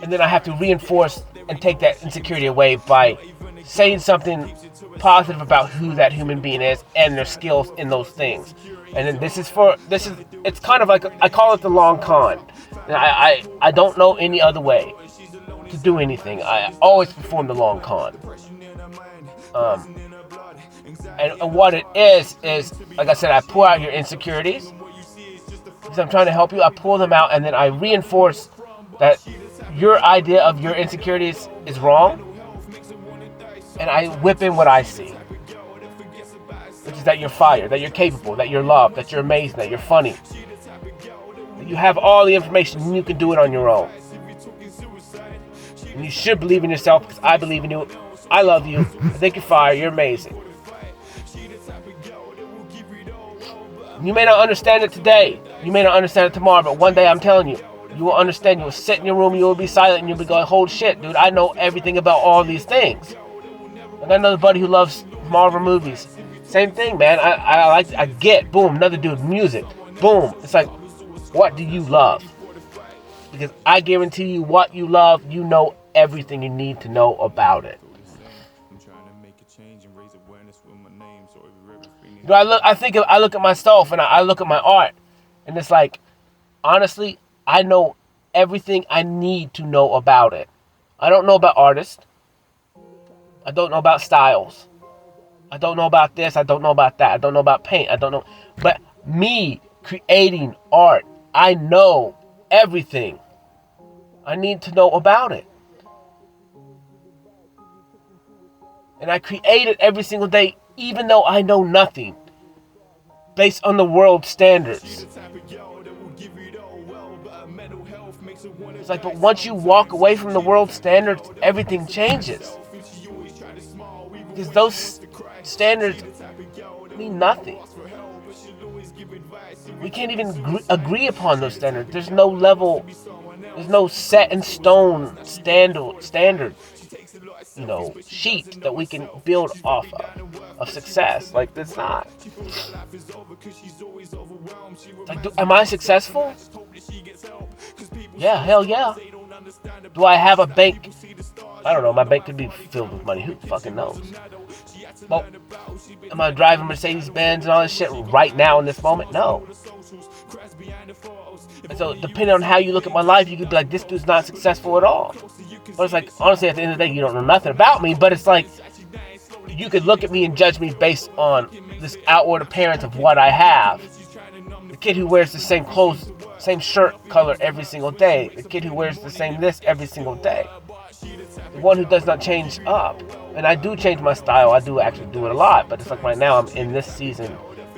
and then I have to reinforce and take that insecurity away by saying something positive about who that human being is and their skills in those things. And then it's kind of like, I call it the long con. And I don't know any other way to do anything. I always perform the long con. And what it is, like I said, I pull out your insecurities. Because I'm trying to help you, I pull them out, and then I reinforce that your idea of your insecurities is wrong. And I whip in what I see. is that you're fire, that you're capable, that you're loved, that you're amazing, that you're funny. That you have all the information and you can do it on your own. And you should believe in yourself because I believe in you. I love you. I think you're fire. You're amazing. You may not understand it today. You may not understand it tomorrow, but one day I'm telling you, you will understand. You will sit in your room, you will be silent, and you'll be going, holy shit, dude, I know everything about all these things. I got another buddy who loves Marvel movies. Same thing, man. I get, boom, another dude, music. Boom. It's like, what do you love? Because I guarantee you what you love, you know everything you need to know about it. You know, I look at myself and I look at my art, and it's like, honestly, I know everything I need to know about it. I don't know about artists. I don't know about styles. I don't know about this. I don't know about that. I don't know about paint. I don't know. But me creating art, I know everything I need to know about it. And I create it every single day, even though I know nothing, based on the world standards. It's like, but once you walk away from the world standards, everything changes. Because those standards mean nothing. We can't even agree upon those standards. There's no level, there's no set in stone standard, sheet that we can build off of success. Like, it's not. Like, am I successful? Yeah, hell yeah. Do I have a bank? I don't know, my bank could be filled with money. Who fucking knows? Well, am I driving Mercedes-Benz and all this shit right now in this moment? No. And so, depending on how you look at my life, you could be like, this dude's not successful at all. But it's like, honestly, at the end of the day, you don't know nothing about me, but it's like, you could look at me and judge me based on this outward appearance of what I have. The kid who wears the same clothes, same shirt color every single day. The kid who wears the same this every single day. The one who does not change up. And I do change my style. I do actually do it a lot. But it's like right now I'm in this season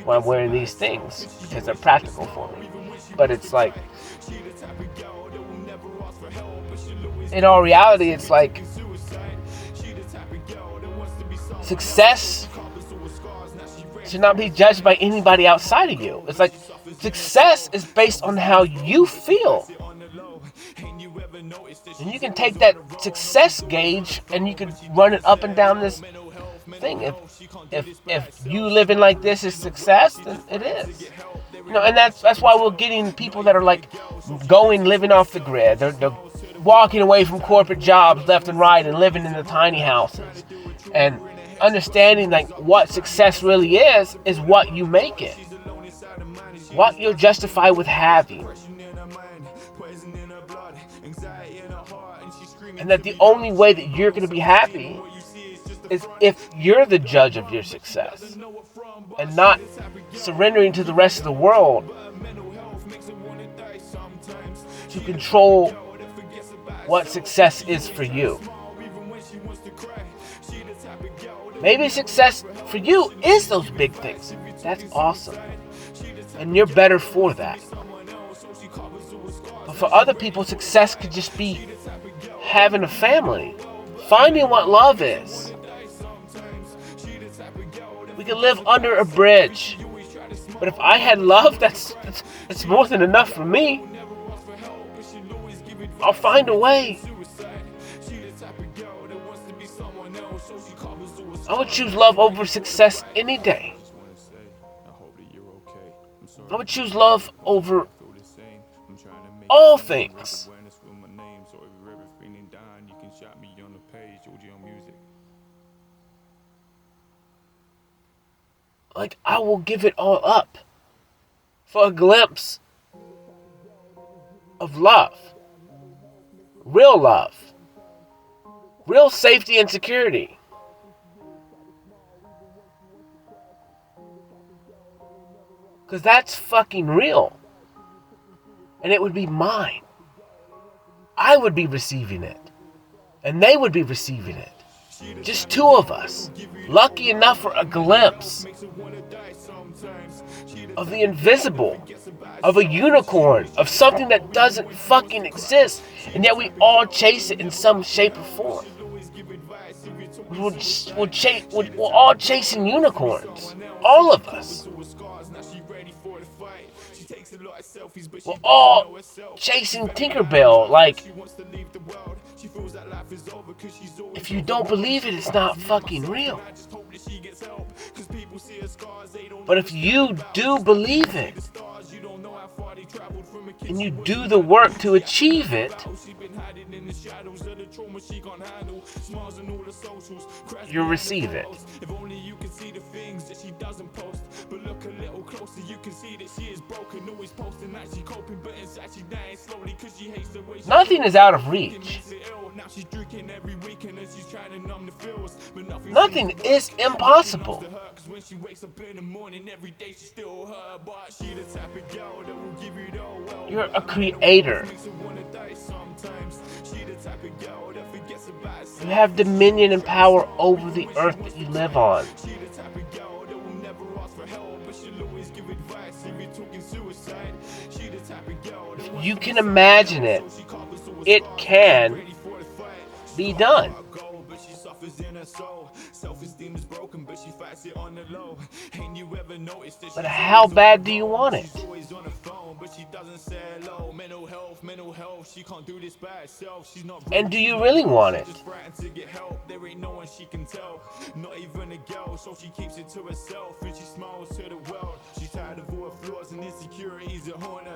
where I'm wearing these things because they're practical for me. But it's like, in all reality, it's like, success should not be judged by anybody outside of you. It's like, success is based on how you feel. And you can take that success gauge and you can run it up and down this thing. If you living like this is success, then it is. And that's why we're getting people that are like living off the grid. They're walking away from corporate jobs left and right and living in the tiny houses. And understanding like what success really is what you make it. What you're justified with having. And that the only way that you're going to be happy is if you're the judge of your success. And not surrendering to the rest of the world to control what success is for you. Maybe success for you is those big things. That's awesome. And you're better for that. But for other people, success could just be having a family. Finding what love is. We could live under a bridge. But if I had love, that's more than enough for me. I'll find a way. I would choose love over success any day. I would choose love over all things. Like, I will give it all up for a glimpse of love. Real love. Real safety and security. Because that's fucking real. And it would be mine. I would be receiving it. And they would be receiving it. Just two of us. Lucky enough for a glimpse of the invisible, of a unicorn, of something that doesn't fucking exist, and yet we all chase it in some shape or form. We're all chasing unicorns. All of us. We're all chasing Tinkerbell. Like, if you don't believe it, it's not fucking real. But if you do believe it, and you do the work to achieve it, you'll receive it. Nothing is out of reach. Nothing is impossible. You're a creator. You have dominion and power over the earth that you live on. If you can imagine it, it can be done. But how bad do you want it? And do you really want it?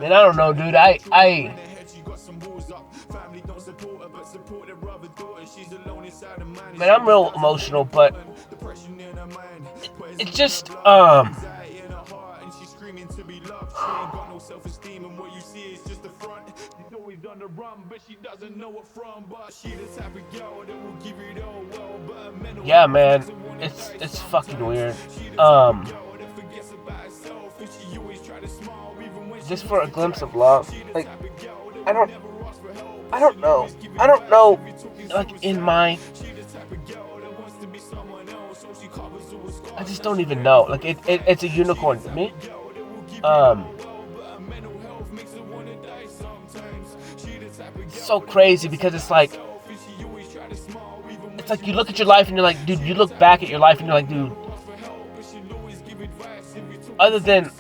Man, I don't know, dude. Man, I'm real emotional, but it's just yeah, man, it's fucking weird. Just for a glimpse of love, like I don't know, like I just don't even know. Like it's a unicorn to me. It's so crazy because it's like you look at your life and you're like, dude, you look back at your life and you're like, dude, other than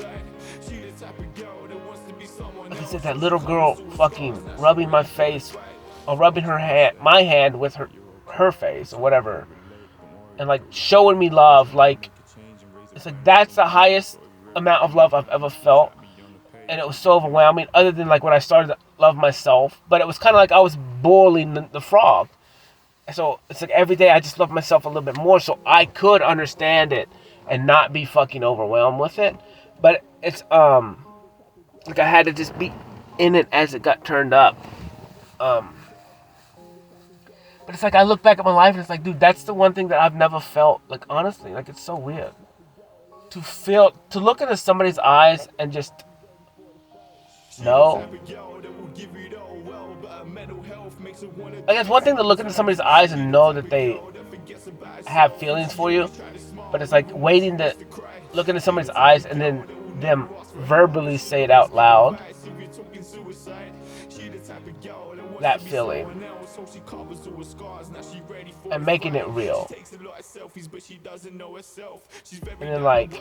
like I said, that little girl fucking rubbing my face or rubbing my hand with her face or whatever, and like showing me love, like it's like that's the highest amount of love I've ever felt, and it was so overwhelming. Other than like when I started to love myself, but it was kind of like I was boiling the frog. So it's like every day I just love myself a little bit more, so I could understand it and not be fucking overwhelmed with it. But it's like I had to just be in it as it got turned up. But it's like I look back at my life and it's like, dude, that's the one thing that I've never felt. Like honestly, like it's so weird to look into somebody's eyes and just know. Like it's one thing to look into somebody's eyes and know that they have feelings for you, but it's like waiting to look into somebody's eyes and then them verbally say it out loud. That feeling and making it real. And then like,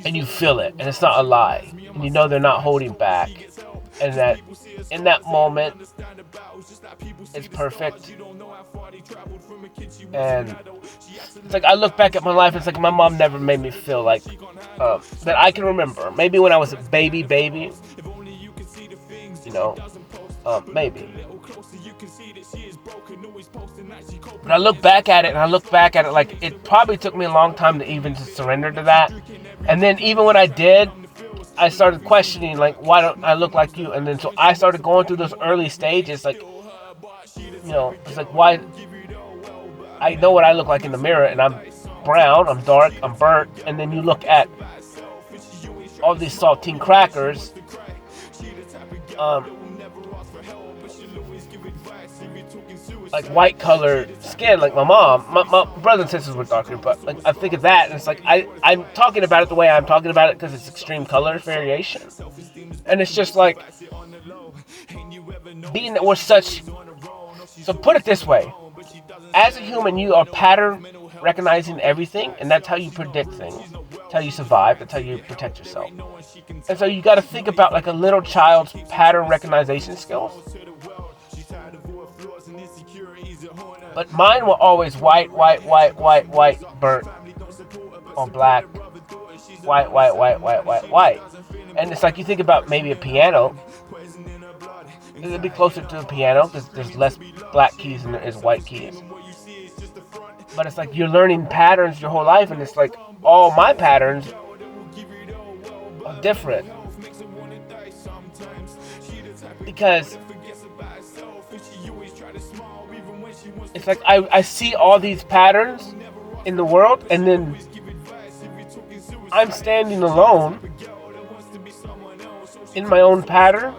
and you feel it, and it's not a lie, and you know they're not holding back, and that in that moment it's perfect. And it's like I look back at my life, it's like my mom never made me feel like that I can remember. Maybe when I was a baby, you know, maybe. But I look back at it like it probably took me a long time to even just surrender to that. And then even when I did, I started questioning, like, why don't I look like you? And then so I started going through those early stages, like, you know, it's like, why? I know what I look like in the mirror, and I'm brown, I'm dark, I'm burnt. And then you look at all these saltine crackers, like white colored skin, like my mom. My brothers and sisters were darker, but like I think of that, and it's like I'm talking about it the way I'm talking about it because it's extreme color variation, and it's just like being that we're such. So put it this way: as a human, you are pattern recognizing everything, and that's how you predict things. That's how you survive. That's how you protect yourself. And so you got to think about like a little child's pattern recognition skills. But mine were always white, burnt, or black, white. And it's like you think about maybe a piano. It'd be closer to a piano because there's less black keys than there is white keys. But it's like you're learning patterns your whole life, and it's like all my patterns are different. Because it's like I see all these patterns in the world, and then I'm standing alone in my own pattern,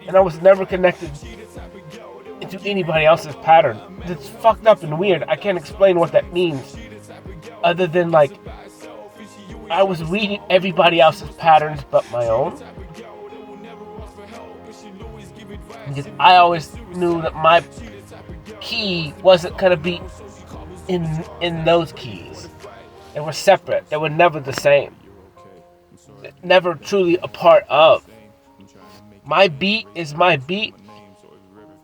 and I was never connected to anybody else's pattern. It's fucked up and weird. I can't explain what that means, other than like I was reading everybody else's patterns but my own. Because I always knew that my key wasn't gonna be in those keys. They were separate. They were never the same. Never truly a part of. My beat is my beat,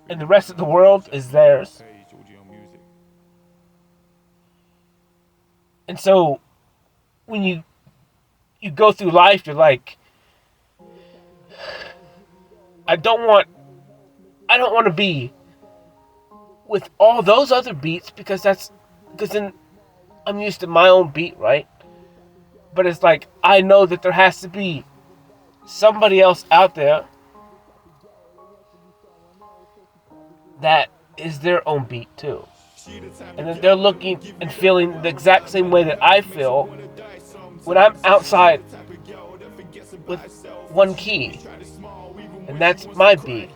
and the rest of the world is theirs. And so when you go through life, you're like, I don't want to be with all those other beats because then I'm used to my own beat, right? But it's like I know that there has to be somebody else out there that is their own beat too. And then they're looking and feeling the exact same way that I feel when I'm outside with one key. And that's my beat.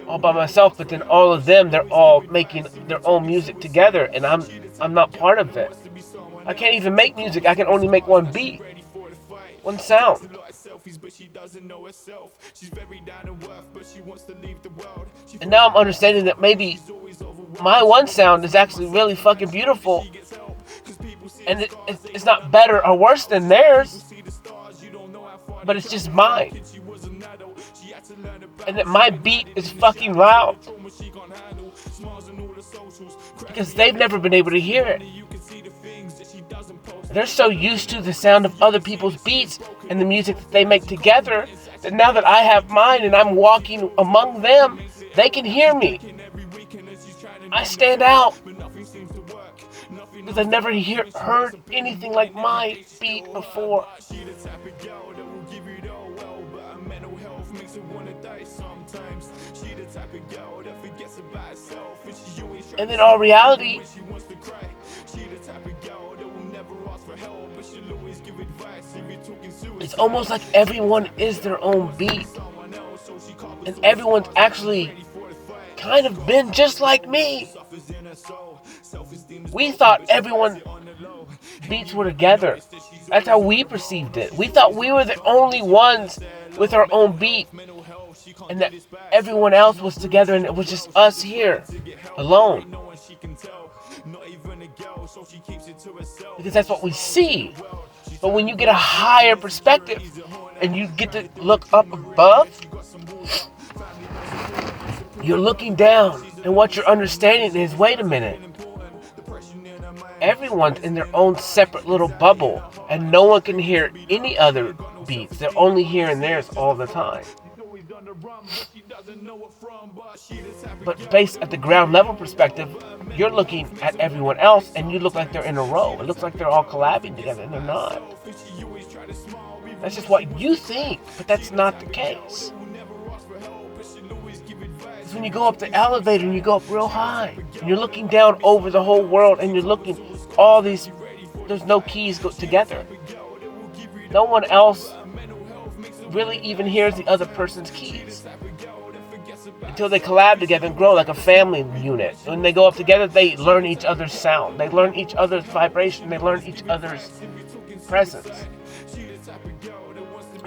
All by myself, but then all of them, they're all making their own music together, and I'm not part of it. I can't even make music. I can only make one beat. One sound. And now I'm understanding that maybe my one sound is actually really fucking beautiful, and it's not better or worse than theirs, but it's just mine. And that my beat is fucking loud because they've never been able to hear it. They're so used to the sound of other people's beats and the music that they make together that now that I have mine and I'm walking among them, they can hear me. I stand out because I've never heard anything like my beat before. And in all reality, it's almost like everyone is their own beat. And everyone's actually kind of been just like me. We thought everyone's beats were together. That's how we perceived it. We thought we were the only ones with our own beat, and that everyone else was together, and it was just us here, alone. Because that's what we see. But when you get a higher perspective, and you get to look up above, you're looking down, and what you're understanding is, wait a minute. Everyone's in their own separate little bubble, and no one can hear any other beats. They're only hearing theirs all the time. But based at the ground level perspective, you're looking at everyone else, and you look like they're in a row. It looks like they're all collabing together, and they're not. That's just what you think, but that's not the case. Because when you go up the elevator and you go up real high, and you're looking down over the whole world, and you're looking all these, there's no keys go together. No one else really even hears the other person's keys. until they collab together and grow like a family unit. When they go up together, they learn each other's sound. They learn each other's vibration. They learn each other's presence.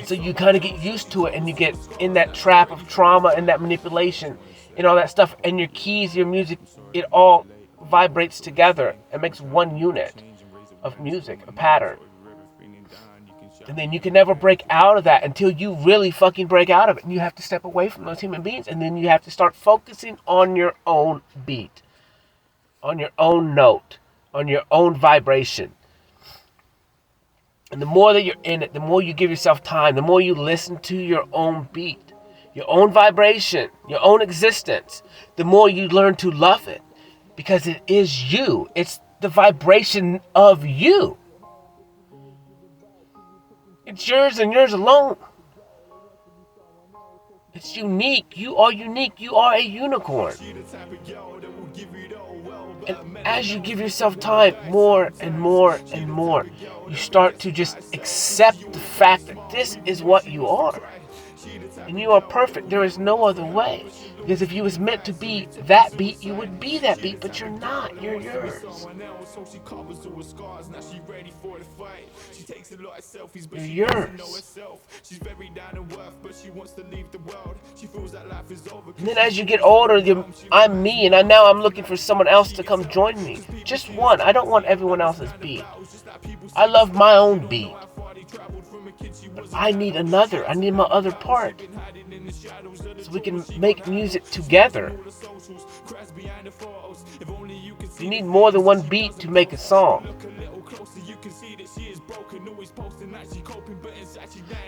So you kind of get used to it, and you get in that trap of trauma and that manipulation and all that stuff. And your keys, your music, it all vibrates together and makes one unit of music, a pattern. And then you can never break out of that until you really fucking break out of it. And you have to step away from those human beings. And then you have to start focusing on your own beat, on your own note, on your own vibration. And the more that you're in it, the more you give yourself time, the more you listen to your own beat, your own vibration, your own existence, the more you learn to love it. Because it is you. It's the vibration of you. It's yours and yours alone. It's unique. You are unique. You are a unicorn. And as you give yourself time more and more and more, you start to just accept the fact that this is what you are. And you are perfect. There is no other way. Because if you was meant to be that beat, you would be that beat, but you're not. You're yours. You're yours. And then as you get older, I'm me, and now I'm looking for someone else to come join me. Just one. I don't want everyone else's beat. I love my own beat. But I need another. I need my other part. So we can make music together. You need more than one beat to make a song.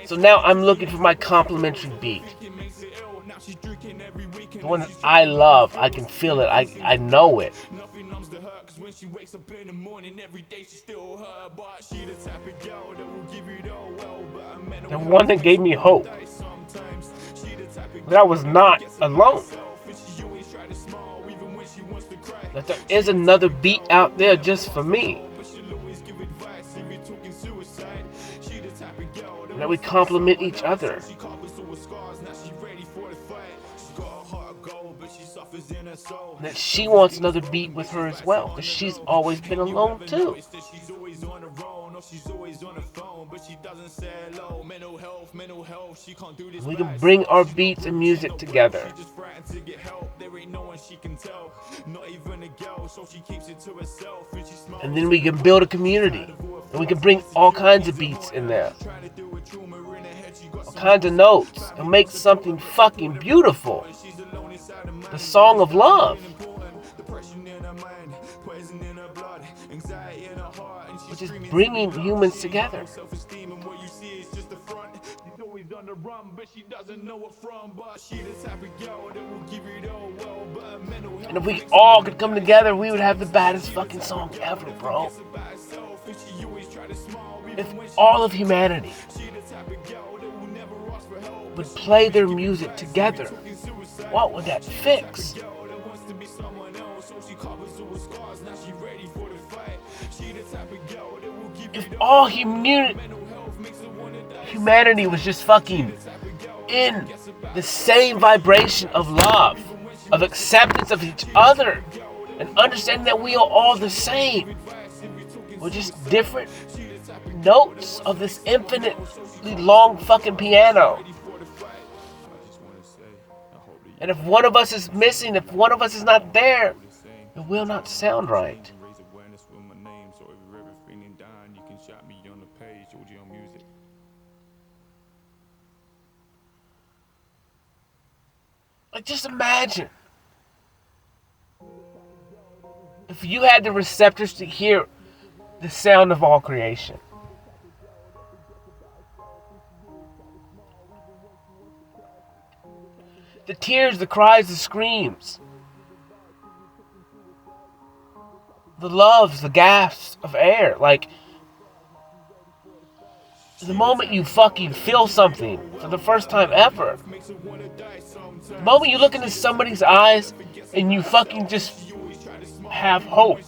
So now I'm looking for my complementary beat. The one that I love. I can feel it. I know it. The one that gave me hope. That I was not alone. That there is another beat out there just for me. And that we complement each other. And that she wants another beat with her as well, because she's always been alone too. We can bring our beats and music together. And then we can build a community. And we can bring all kinds of beats in there. All kinds of notes. And make something fucking beautiful. The song of love. Which is bringing humans together. And if we all could come together, we would have the baddest fucking song ever, bro. If all of humanity would play their music together, what would that fix? If all humanity was just fucking in the same vibration of love, of acceptance of each other, and understanding that we are all the same. We're just different notes of this infinitely long fucking piano. And if one of us is missing, if one of us is not there, it will not sound right. Like, just imagine if you had the receptors to hear the sound of all creation. The tears, the cries, the screams. The loves, the gasps of air. Like, the moment you fucking feel something for the first time ever. The moment you look into somebody's eyes and you fucking just have hope.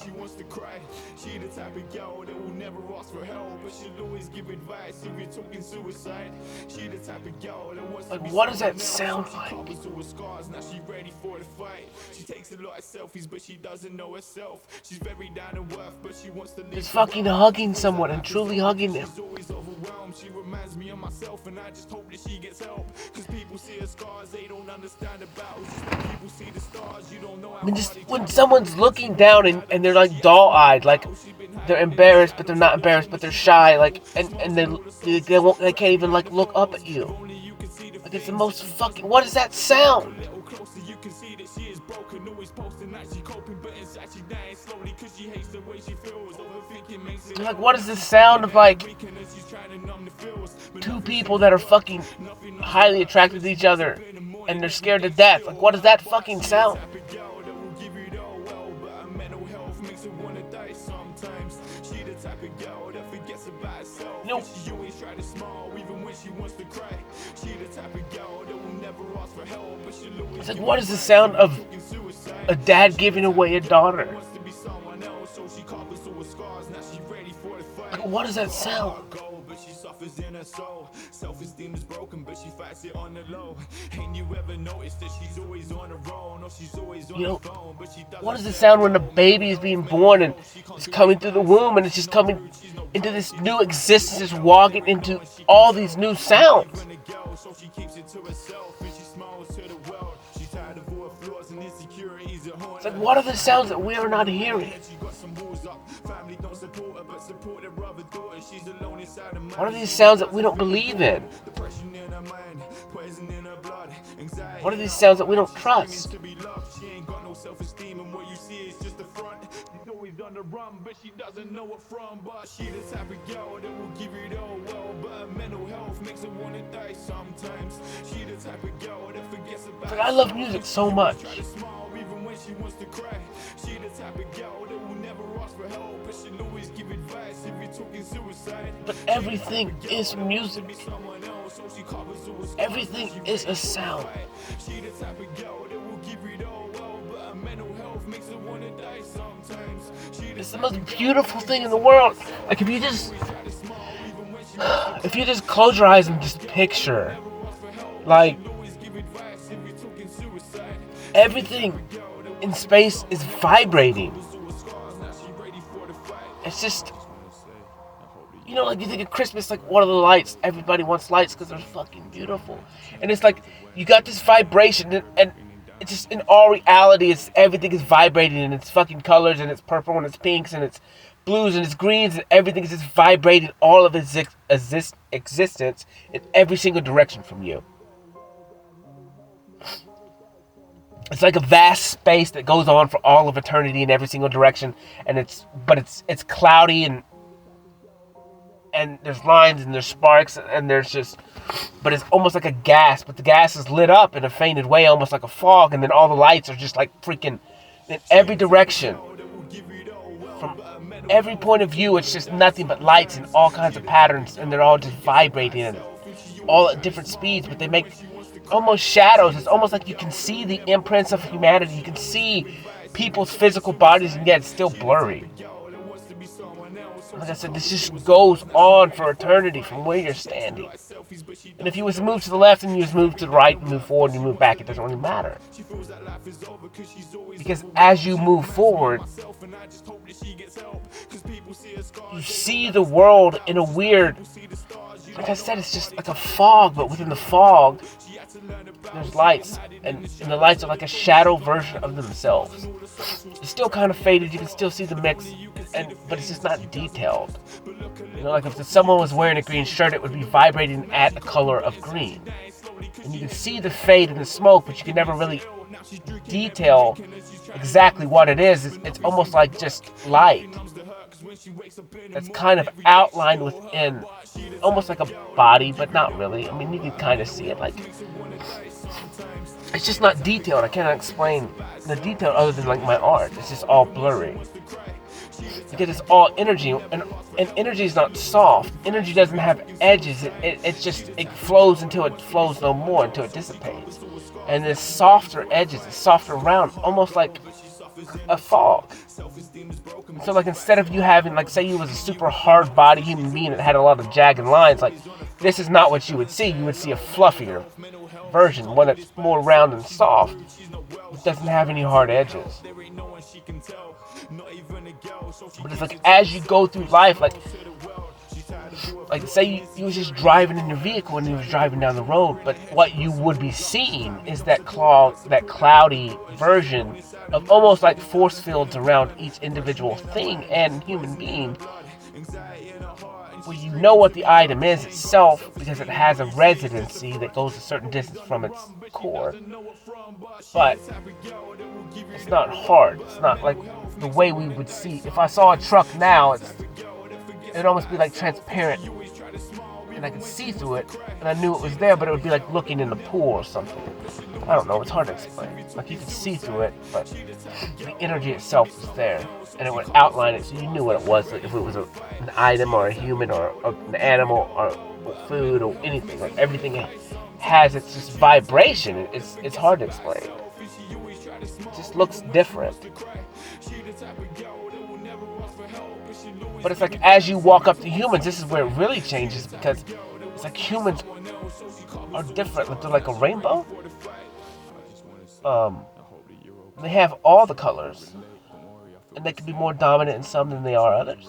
Like, what does that sound like? Just fucking hugging someone and truly hugging them. She reminds me of myself, and I just hope that she gets help. Cause people see her scars they don't understand about. People see the stars, you don't know how. I mean, just when someone's looking down and they're like doll-eyed, like they're embarrassed, but they're not embarrassed, but they're shy, like, and they can't even like look up at you. Like, it's the most fucking. What does that sound? Like, what is the sound of like two people that are fucking highly attracted to each other and they're scared to death? Like, what does that fucking sound? You know, it's like, what is the sound of a dad giving away a daughter? Like, what does that sound? Self-esteem is broken, but she fights it on the low. Ain't you ever noticed that she's always on her own? Or she's always on the phone, but she doesn't. What does the sound when a baby is being born and it's coming through the womb and it's just coming into this new existence, just walking into all these new sounds? It's like, what are the sounds that we are not hearing? What are these sounds that we don't believe in? What are these sounds that we don't trust? On the run, but she doesn't know it from. But she the type of girl that will give it all well, but her mental health makes her wanna die sometimes. She the type of girl that forgets about. But I love music so much. Even when she wants to cry. She the type of girl that will never ask for help, but she'll always give advice if you're talking suicide. But everything is music. Everything is a sound. She the type of girl that will give it all well, but her mental health makes her wanna die sometimes. It's the most beautiful thing in the world. Like, if you just close your eyes and just picture, like, everything in space is vibrating. It's just, you know, like, you think of Christmas, like, what are the lights? Everybody wants lights because they're fucking beautiful. And it's like, you got this vibration, and it's just, in all reality, it's everything is vibrating, and it's fucking colors, and it's purple, and it's pinks, and it's blues, and it's greens, and everything is just vibrating all of its existence in every single direction from you. It's like a vast space that goes on for all of eternity in every single direction, and it's cloudy, and there's lines, and there's sparks, and there's just, but it's almost like a gas, but the gas is lit up in a fainted way, almost like a fog, and then all the lights are just like freaking in every direction. From every point of view, it's just nothing but lights and all kinds of patterns, and they're all just vibrating and all at different speeds, but they make almost shadows. It's almost like you can see the imprints of humanity. You can see people's physical bodies, and yet it's still blurry. Like I said, this just goes on for eternity from where you're standing. And if you was to move to the left and you was to move to the right and move forward and you move back, it doesn't really matter. Because as you move forward, you see the world in a weird, like I said, it's just like a fog, but within the fog, there's lights, and the lights are like a shadow version of themselves. It's still kind of faded, you can still see the mix, but it's just not detailed. You know, like if someone was wearing a green shirt, it would be vibrating at a color of green. And you can see the fade in the smoke, but you can never really detail exactly what it is. It's almost like just light that's kind of outlined within, almost like a body, but not really. I mean, you can kind of see it, like, it's just not detailed. I cannot explain the detail other than like my art. It's just all blurry. Because it's all energy, and energy is not soft. Energy doesn't have edges. It flows until it flows no more, until it dissipates. And there's softer edges, it's softer round, almost like a fog. So like instead of you having, like, say you was a super hard body human being that had a lot of jagged lines, like this is not what you would see. You would see a fluffier version, one that's more round and soft. It doesn't have any hard edges. But it's like as you go through life, like say you was just driving in your vehicle and you was driving down the road, but what you would be seeing is that cloudy version of almost like force fields around each individual thing and human being, where you know what the item is itself because it has a residency that goes a certain distance from its core, but it's not hard. It's not like the way we would see. If I saw a truck now, it'd almost be like transparent, and I could see through it, and I knew it was there, but it would be like looking in the pool or something. I don't know, it's hard to explain. Like you could see through it, but the energy itself was there, and it would outline it so you knew what it was, like if it was an item or a human or an animal or food or anything. Like everything has its just vibration. It's hard to explain. It just looks different. But it's like as you walk up to humans, this is where it really changes, because it's like humans are different. Like they're like a rainbow. They have all the colors, and they can be more dominant in some than they are others.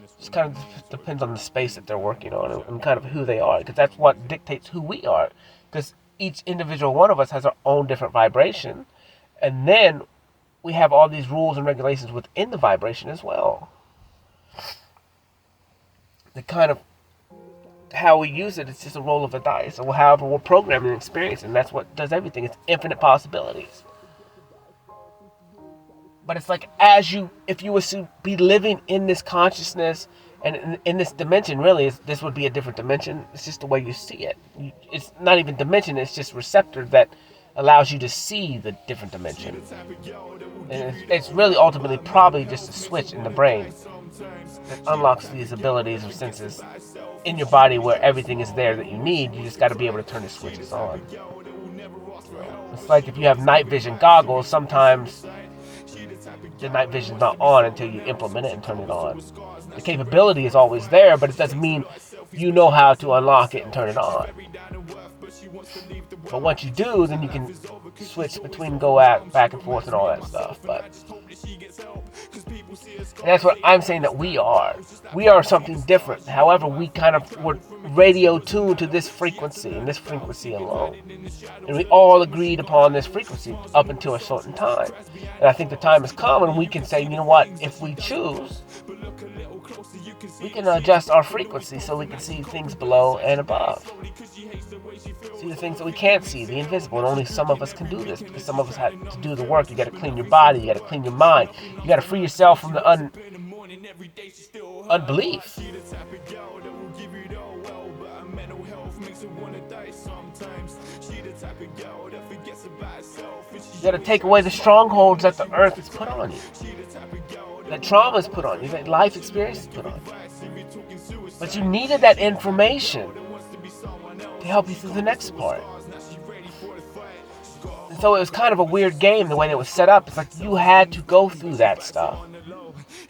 It just kind of depends on the space that they're working on and kind of who they are, because that's what dictates who we are. Because each individual one of us has our own different vibration, and then we have all these rules and regulations within the vibration as well. The kind of how we use it is just a roll of a dice, or however we're programming and experiencing, and that's what does everything. It's infinite possibilities. But it's like if you were to be living in this consciousness and in this dimension, really, this would be a different dimension. It's just the way you see it. It's not even dimension, it's just receptor that allows you to see the different dimension. And it's really ultimately probably just a switch in the brain that unlocks these abilities or senses in your body where everything is there that you need. You just got to be able to turn the switches on. It's like if you have night vision goggles, sometimes the night vision's not on until you implement it and turn it on. The capability is always there, but it doesn't mean you know how to unlock it and turn it on. But once you do, then you can switch between back and forth and all that stuff. But and that's what I'm saying that we are. We are something different. However, we kind of were radio tuned to this frequency and this frequency alone. And we all agreed upon this frequency up until a certain time. And I think the time has come and we can say, you know what, if we choose, we can adjust our frequency so we can see things below and above. See the things that we can't see, the invisible, and only some of us can do this because some of us have to do the work. You got to clean your body, you got to clean your mind, you got to free yourself from the unbelief. You got to take away the strongholds that the earth has put on you, that trauma is put on you, that life experience is put on you. But you needed that information to help you through the next part. And so it was kind of a weird game the way that it was set up. It's like you had to go through that stuff.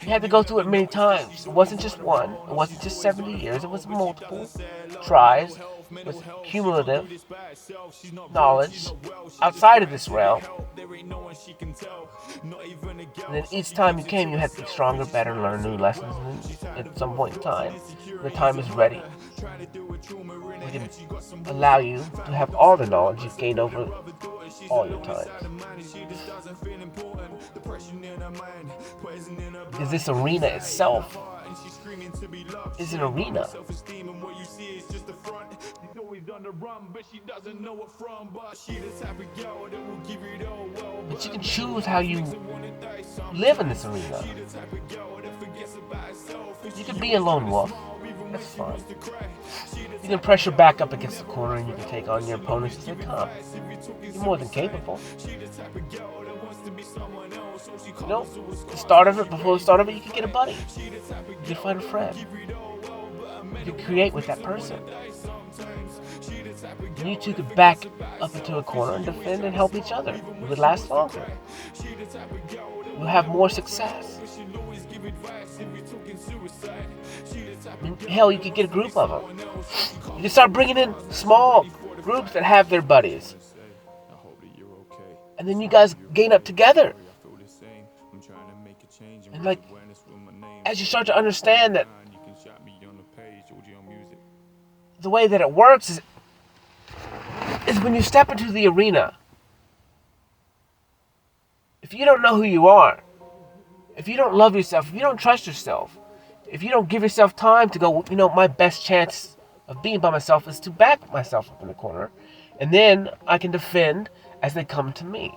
You had to go through it many times. It wasn't just one. It wasn't just 70 years. It was multiple tries with cumulative knowledge outside of this realm. And then each time you came, you had to be stronger, better, learn new lessons. And at some point in time, the time is ready. We can allow you to have all the knowledge you've gained over all your time. Because this arena itself is an arena. But you can choose how you live in this arena. You can be a lone wolf. That's fine. You can press your back up against the corner and you can take on your opponents as they come. You're more than capable. You know, before the start of it, you can get a buddy. You can find a friend. You can create with that person. And you two could back up into a corner and defend and help each other. It would last longer. you have more success. I mean, hell, you could get a group of them. You can start bringing in small groups that have their buddies. And then you guys gain up together. And like, as you start to understand that the way that it works is when you step into the arena. If you don't know who you are, if you don't love yourself, if you don't trust yourself, if you don't give yourself time to go, my best chance of being by myself is to back myself up in the corner, and then I can defend as they come to me.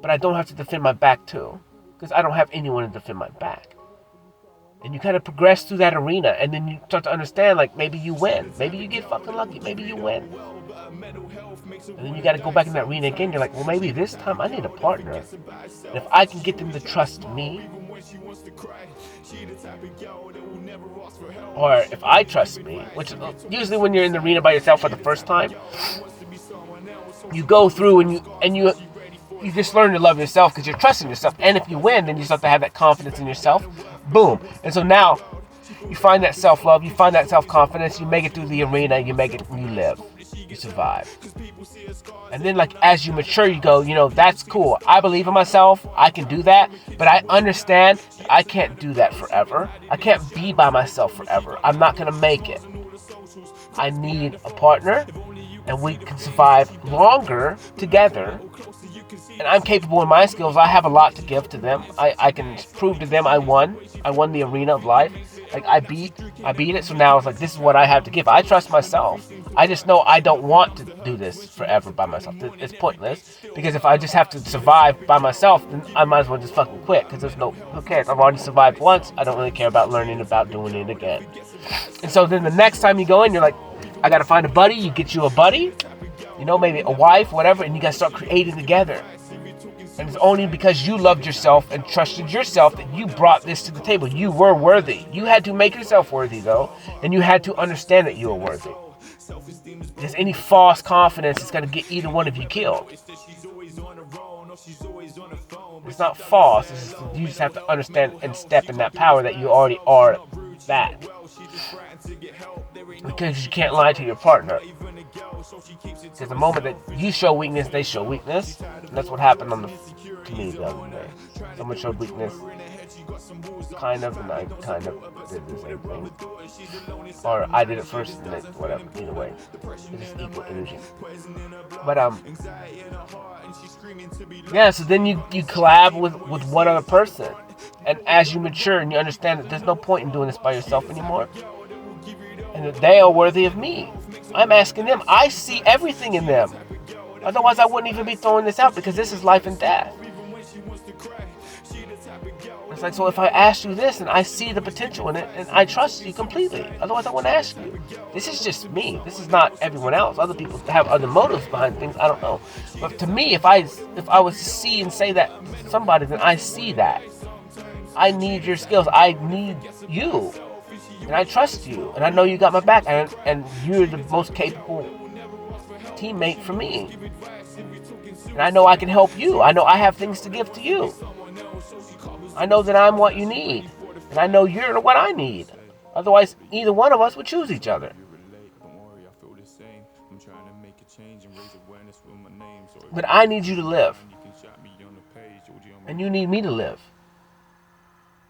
But I don't have to defend my back too, because I don't have anyone to defend my back. And you kind of progress through that arena, and then you start to understand, like, maybe you win. Maybe you get fucking lucky. Maybe you win. And then you got to go back in that arena again. You're like, well, maybe this time I need a partner. And if I can get them to trust me, or if I trust me, which usually when you're in the arena by yourself for the first time, you go through and you just learn to love yourself because you're trusting yourself. And if you win, then you start to have that confidence in yourself. Boom. And so now you find that self-love, you find that self-confidence, you make it through the arena, you make it, you live, you survive. And then, like, as you mature, you go, that's cool. I believe in myself, I can do that, but I understand that I can't do that forever. I can't be by myself forever. I'm not going to make it. I need a partner, and we can survive longer together. And I'm capable in my skills. I have a lot to give to them. I can prove to them I won the arena of life. Like, I beat it. So now it's like, this is what I have to give. I trust myself. I just know I don't want to do this forever by myself. It's pointless, because if I just have to survive by myself, then I might as well just fucking quit, because who cares? I've already survived once. I don't really care about learning about doing it again. And so then the next time you go in, you're like, I gotta find a buddy. You get you a buddy, maybe a wife, whatever, and you gotta start creating together. And it's only because you loved yourself and trusted yourself that you brought this to the table. You were worthy. You had to make yourself worthy, though, and you had to understand that you were worthy. Because any false confidence is going to get either one of you killed. It's not false. You just have to understand and step in that power that you already are that. Because you can't lie to your partner. Because the moment that you show weakness, they show weakness. And that's what happened to me the other day. Someone showed weakness, kind of, and I kind of did the same thing. Or I did it first, and then whatever. Either way, it's just equal energy. But yeah. So then you collab with one other person, and as you mature and you understand that there's no point in doing this by yourself anymore, and that they are worthy of me. I'm asking them. I see everything in them. Otherwise, I wouldn't even be throwing this out, because this is life and death. It's like, so if I ask you this and I see the potential in it and I trust you completely, otherwise I wouldn't ask you. This is just me. This is not everyone else. Other people have other motives behind things. I don't know. But to me, if I was to see and say that to somebody, then I see that. I need your skills. I need you. And I trust you. And I know you got my back. And you're the most capable teammate for me. And I know I can help you. I know I have things to give to you. I know that I'm what you need. And I know you're what I need. Otherwise, either one of us would choose each other. But I need you to live. And you need me to live.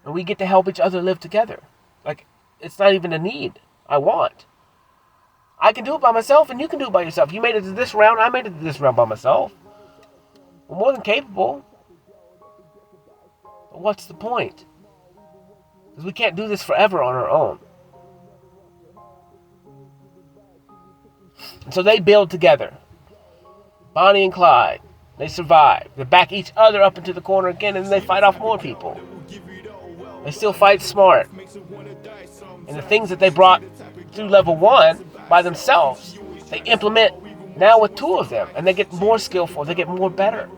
And we get to help each other live together. Like, it's not even a need. I want. I can do it by myself, and you can do it by yourself. You made it to this round, I made it to this round by myself. We're more than capable. But what's the point? Because we can't do this forever on our own. And so they build together. Bonnie and Clyde. They survive. They back each other up into the corner again, and they fight off more people. They still fight smart. And the things that they brought through level 1 by themselves, they implement now with 2 of them. And they get more skillful. They get more better.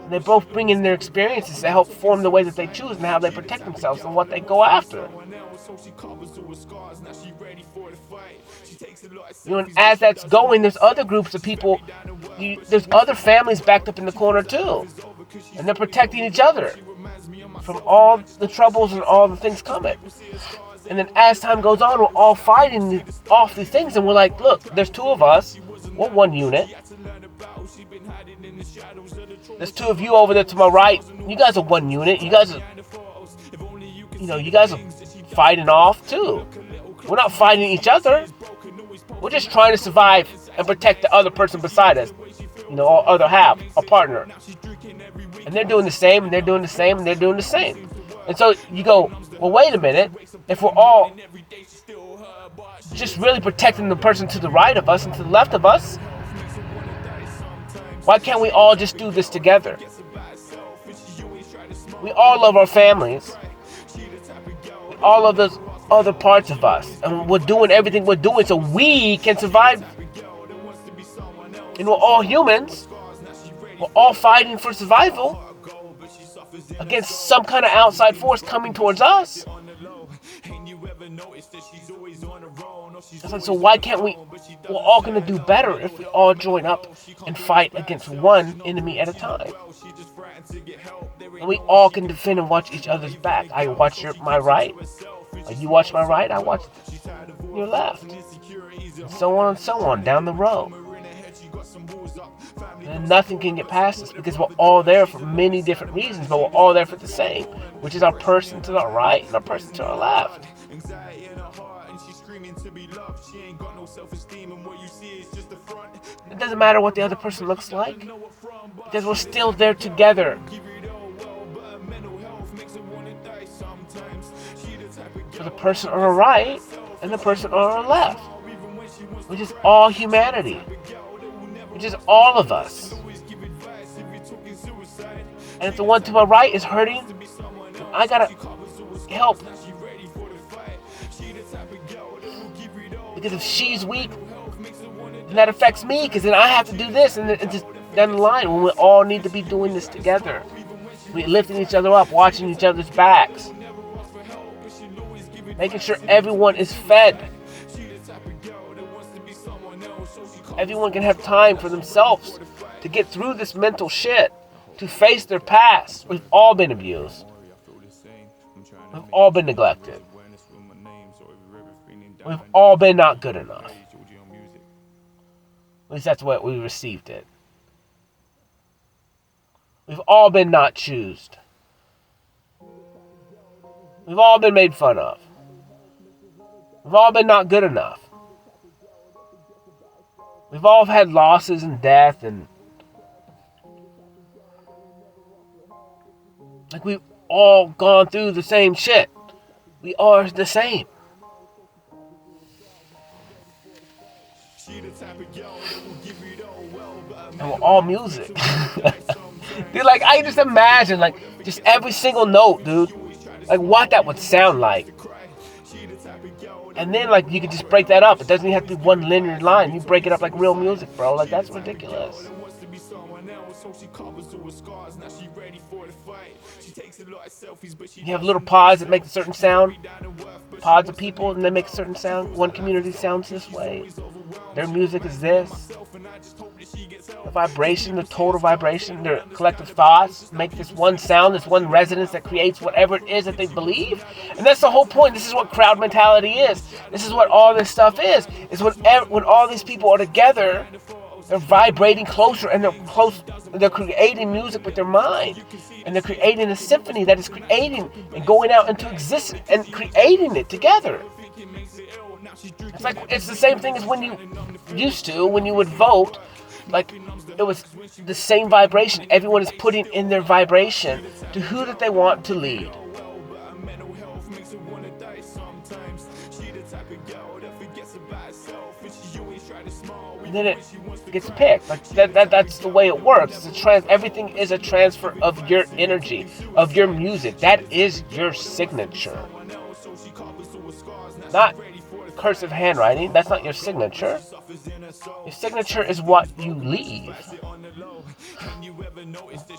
And they both bring in their experiences to help form the way that they choose and how they protect themselves and what they go after. And as that's going, there's other groups of people. There's other families backed up in the corner too. And they're protecting each other. from all the troubles and all the things coming. And then as time goes on, we're all fighting off these things, and we're like, look, there's two of us, we're one unit. There's two of you over there to my right. You guys are one unit. You guys are fighting off too. We're not fighting each other. We're just trying to survive and protect the other person beside us. Our other half, our partner. And they're doing the same, and they're doing the same, and they're doing the same. And so you go, well, wait a minute. If we're all just really protecting the person to the right of us and to the left of us, why can't we all just do this together? We all love our families. We all love those other parts of us. And we're doing everything we're doing so we can survive. And we're all humans. We're all fighting for survival against some kind of outside force coming towards us. So why can't we're all going to do better if we all join up and fight against one enemy at a time. And we all can defend and watch each other's back. I watch my right. You watch my right, I watch your left. And so on down the road. And nothing can get past us because we're all there for many different reasons, but we're all there for the same, which is our person to our right and our person to our left. It doesn't matter what the other person looks like, because we're still there together. For the person on our right and the person on our left, which is all humanity, which is all of us. And if the one to my right is hurting, I gotta help. Because if she's weak, then that affects me, because then I have to do this, and just down the line, when we all need to be doing this together. We're lifting each other up, watching each other's backs, making sure everyone is fed. Everyone can have time for themselves to get through this mental shit, to face their past. We've all been abused. We've all been neglected. We've all been not good enough. At least that's what we received it. We've all been not choosed. We've all been made fun of. We've all been not good enough. We've all had losses and death, and like we've all gone through the same shit. We are the same. And we're all music. Dude, like, I just imagine, like, just every single note, dude. Like, what that would sound like. And then, like, you could just break that up. It doesn't even have to be one linear line. You break it up like real music, bro. Like, that's ridiculous. You have little pods that make a certain sound. Pods of people, and they make a certain sound. One community sounds this way. Their music is this. The vibration, the total vibration, their collective thoughts make this one sound, this one resonance that creates whatever it is that they believe. And that's the whole point. This is what crowd mentality is. This is what all this stuff is. Is when all these people are together, they're vibrating closer, and they're creating music with their mind. And they're creating a symphony that is creating and going out into existence and creating it together. It's the same thing as when you used to, when you would vote. Like, it was the same vibration. Everyone is putting in their vibration to who that they want to lead. And then it gets picked. Like that's the way it works. Everything is a transfer of your energy, of your music. That is your signature. Not cursive handwriting. That's not your signature. Your signature is what you leave.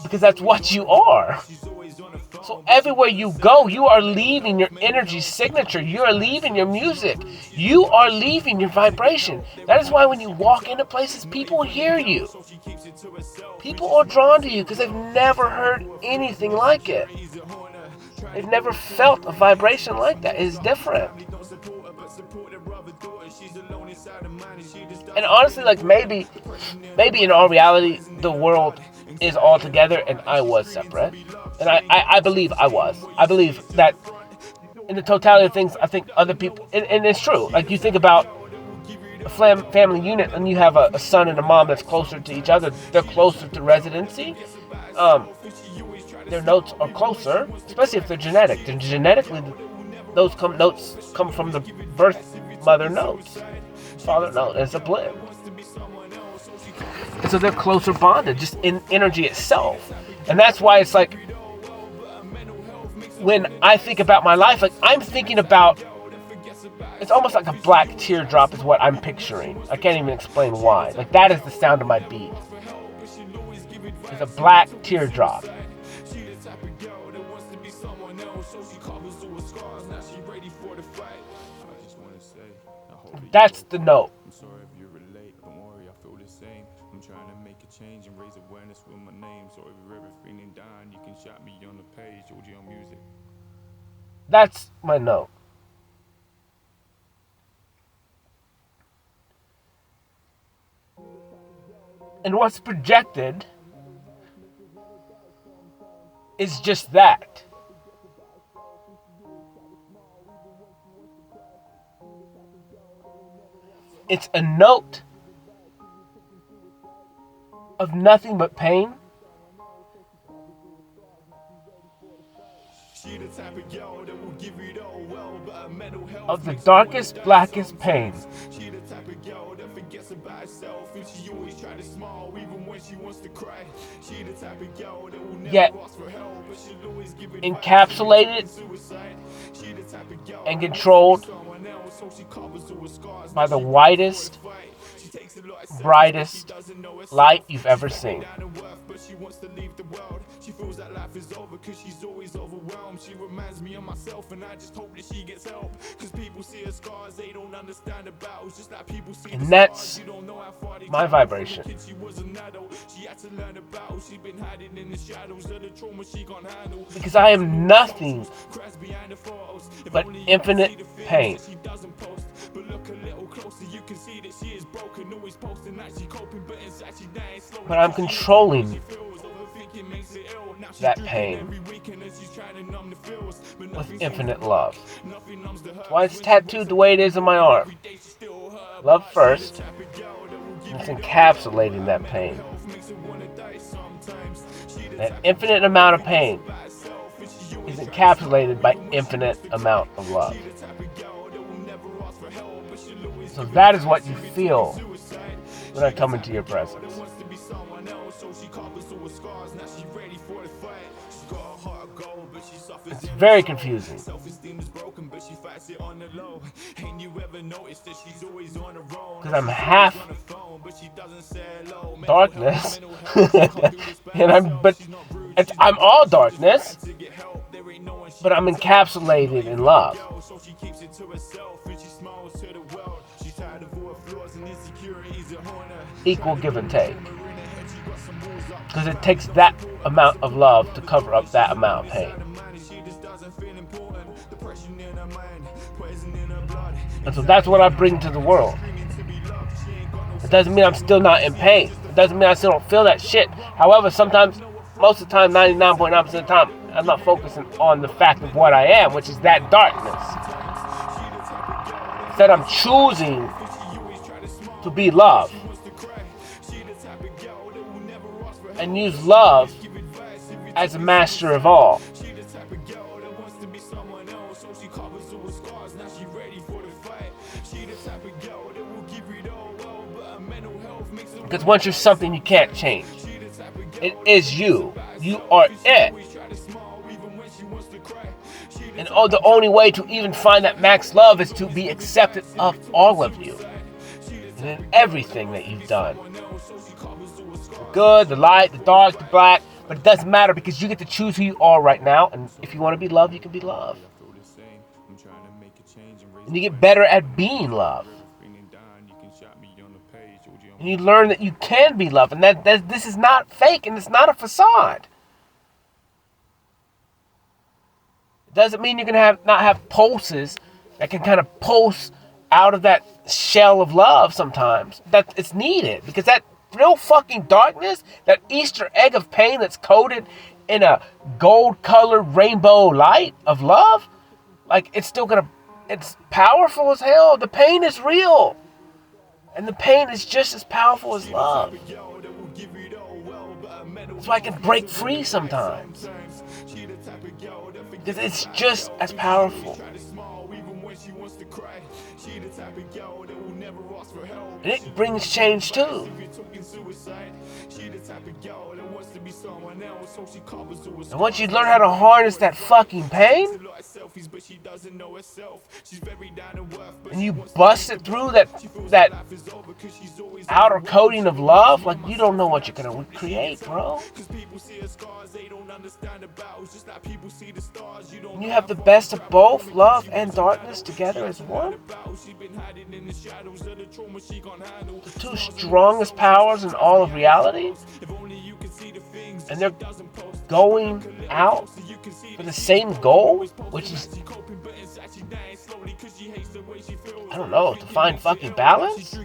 Because that's what you are. So everywhere you go, you are leaving your energy signature. You are leaving your music. You are leaving your vibration. That is why when you walk into places, people hear you. People are drawn to you because they've never heard anything like it. They've never felt a vibration like that. It's different. And honestly, like maybe in all reality, the world is all together and I was separate. And I believe I was. I believe that in the totality of things, I think other people, and it's true. Like you think about a family unit and you have a son and a mom that's closer to each other. They're closer to residency. Their notes are closer, especially if they're genetic. Then genetically, those notes come from the birth mother notes, father note. It's a blend. And so they're closer bonded, just in energy itself. And that's why it's like, when I think about my life, like I'm thinking about, it's almost like a black teardrop is what I'm picturing. I can't even explain why. Like that is the sound of my beat. It's a black teardrop. That's the note. I'm sorry if you relate, don't worry, I feel the same. I'm trying to make a change and raise awareness with my name. So if you're ever feeling down, you can shout me on the page, OG Music. That's my note. And what's projected is just that. It's a note of nothing but pain. Of the darkest, blackest pain. Yet encapsulated and controlled by the whitest, brightest light you've ever seen. She feels that life is over cause she's always overwhelmed. She reminds me of myself and I just hope that she gets help. Cause people see her scars they don't understand about. It's just like people see and that's my vibration. She was an adult. She had to learn about. She's been hiding in the shadows of the trauma she can't handle. Because I am nothing but infinite pain. But look a little closer, you can see that she is broken. Always posting that she coping, but inside she dying slow. But I'm controlling that pain with infinite love. That's why it's tattooed the way it is on my arm. Love first, and it's encapsulating that pain. That infinite amount of pain is encapsulated by infinite amount of love. So that is what you feel when I come into your presence. It's very confusing. Because I'm half darkness, and I'm all darkness, but I'm encapsulated in love. Equal give and take. Because it takes that amount of love to cover up that amount of pain. And so that's what I bring to the world. It doesn't mean I'm still not in pain. It doesn't mean I still don't feel that shit. However, sometimes, most of the time, 99.9% of the time, I'm not focusing on the fact of what I am, which is that darkness. Instead, I'm choosing to be love. And use love as a master of all. Because once you're something, you can't change. It is you. You are it. And the only way to even find that max love is to be accepted of all of you. And in everything that you've done. The good, the light, the dark, the black. But it doesn't matter because you get to choose who you are right now. And if you want to be loved, you can be loved. And you get better at being loved. And you learn that you can be loved. And that this is not fake and it's not a facade. It doesn't mean you can not have pulses that can kind of pulse out of that shell of love sometimes. That it's needed. Because that real fucking darkness, that Easter egg of pain that's coated in a gold-colored rainbow light of love, like it's powerful as hell. The pain is real. And the pain is just as powerful as love. That's why I can break free sometimes. Because it's just as powerful. And it brings change too. And once you learn how to harness that fucking pain, and you bust it through that outer coating of love, like you don't know what you're gonna create, bro. And you have the best of both, love and darkness together as one. The two strongest powers in all of reality. And they're going out for the same goal, which is, I don't know, to find fucking balance?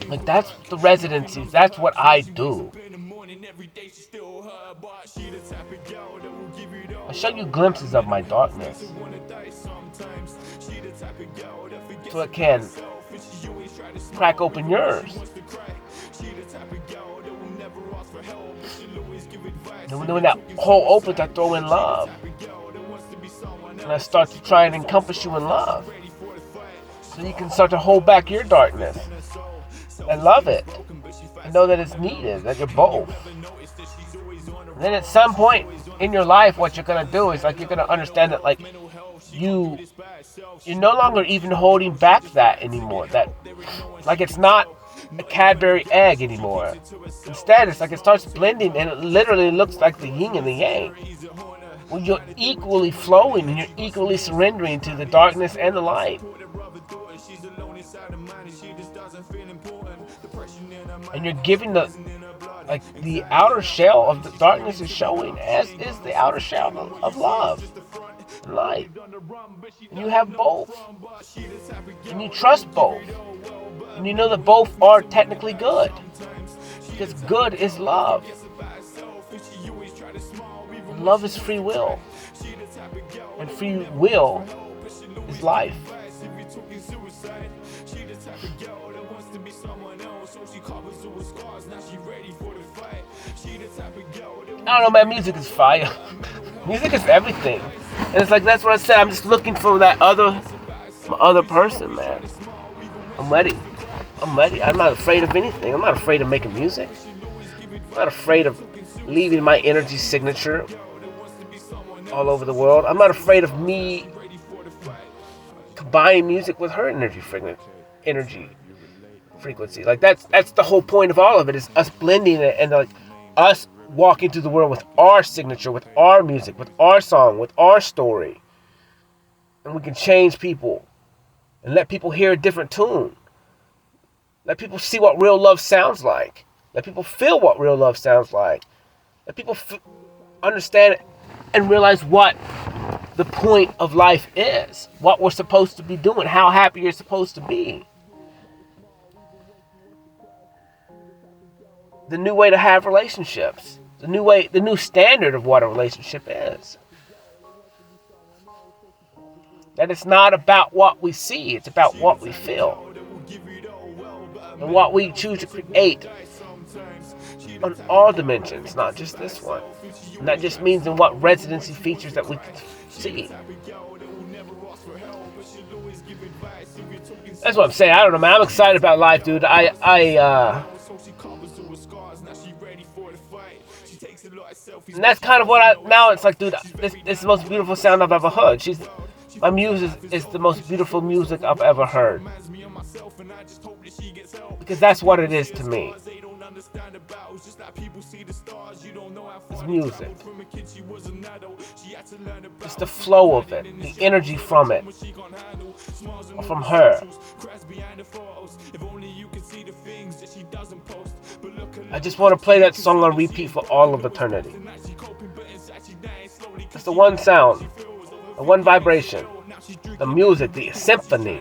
Like, that's the residency. That's what I do. I show you glimpses of my darkness, so it can crack open yours. And when that hole opens, I throw in love. And I start to try and encompass you in love. So you can start to hold back your darkness. And love it. And know that it's needed, that you're both. And then at some point in your life, what you're going to do is, like, you're going to understand that, like, you're no longer even holding back that anymore. That, like, it's not a Cadbury egg anymore. Instead, it's like it starts blending and it literally looks like the yin and the yang. When you're equally flowing and you're equally surrendering to the darkness and the light. And you're giving the outer shell of the darkness is showing, as is the outer shell of love and light. And you have both. And you trust both. And you know that both are technically good. Because good is love. And love is free will. And free will is life. I don't know, man, music is fire. Music is everything. And it's like, that's what I said, I'm just looking for that other person, man. I'm ready. I'm not afraid of anything. I'm not afraid of making music. I'm not afraid of leaving my energy signature all over the world. I'm not afraid of me combining music with her energy frequency. Like, that's the whole point of all of it, is us blending it and, like, us walking through the world with our signature, with our music, with our song, with our story. And we can change people and let people hear a different tune. Let people see what real love sounds like. Let people feel what real love sounds like. Let people understand and realize what the point of life is. What we're supposed to be doing. How happy you're supposed to be. The new way to have relationships. The new standard of what a relationship is. That it's not about what we see. It's about what we feel. And what we choose to create on all dimensions, not just this one. And that just means in what residency features that we see. That's what I'm saying. I don't know, man. I'm excited about life, dude. And that's kind of what now it's like, dude, this is the most beautiful sound I've ever heard. My music is the most beautiful music I've ever heard. Because that's what it is to me. It's music. It's the flow of it, the energy from it, or from her. I just want to play that song on repeat for all of eternity. It's the one sound, the one vibration, the music, the symphony.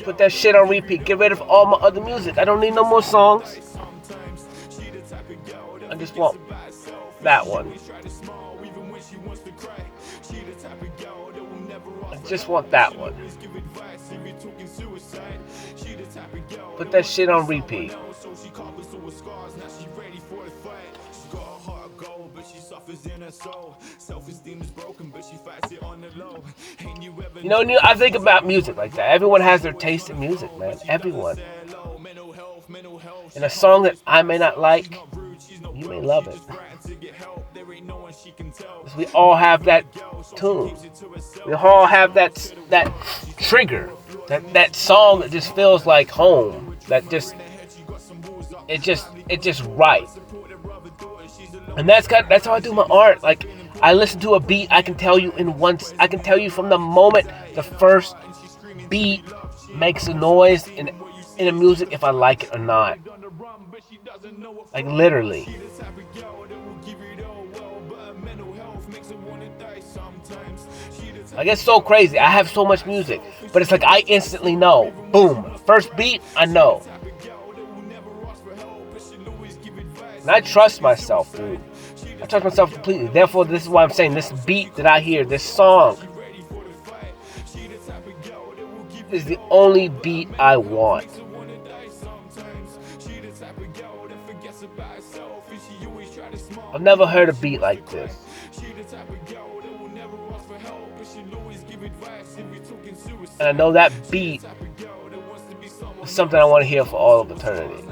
Put that shit on repeat. Get rid of all my other music. I don't need no more songs. I just want that one. I just want that one. Put that shit on repeat. You know, I think about music like that. Everyone has their taste in music, man. Everyone. And a song that I may not like, you may love it. Because we all have that tune. We all have that trigger. That song that just feels like home. That just right. And that's how I do my art. Like, I listen to a beat, I can tell you from the moment the first beat makes a noise in a music if I like it or not. Like, literally. Like, it's so crazy. I have so much music, but it's like I instantly know. Boom. First beat, I know. And I trust myself, dude. I trust myself completely. Therefore, this is why I'm saying this beat that I hear, this song, is the only beat I want. I've never heard a beat like this. And I know that beat is something I want to hear for all of eternity.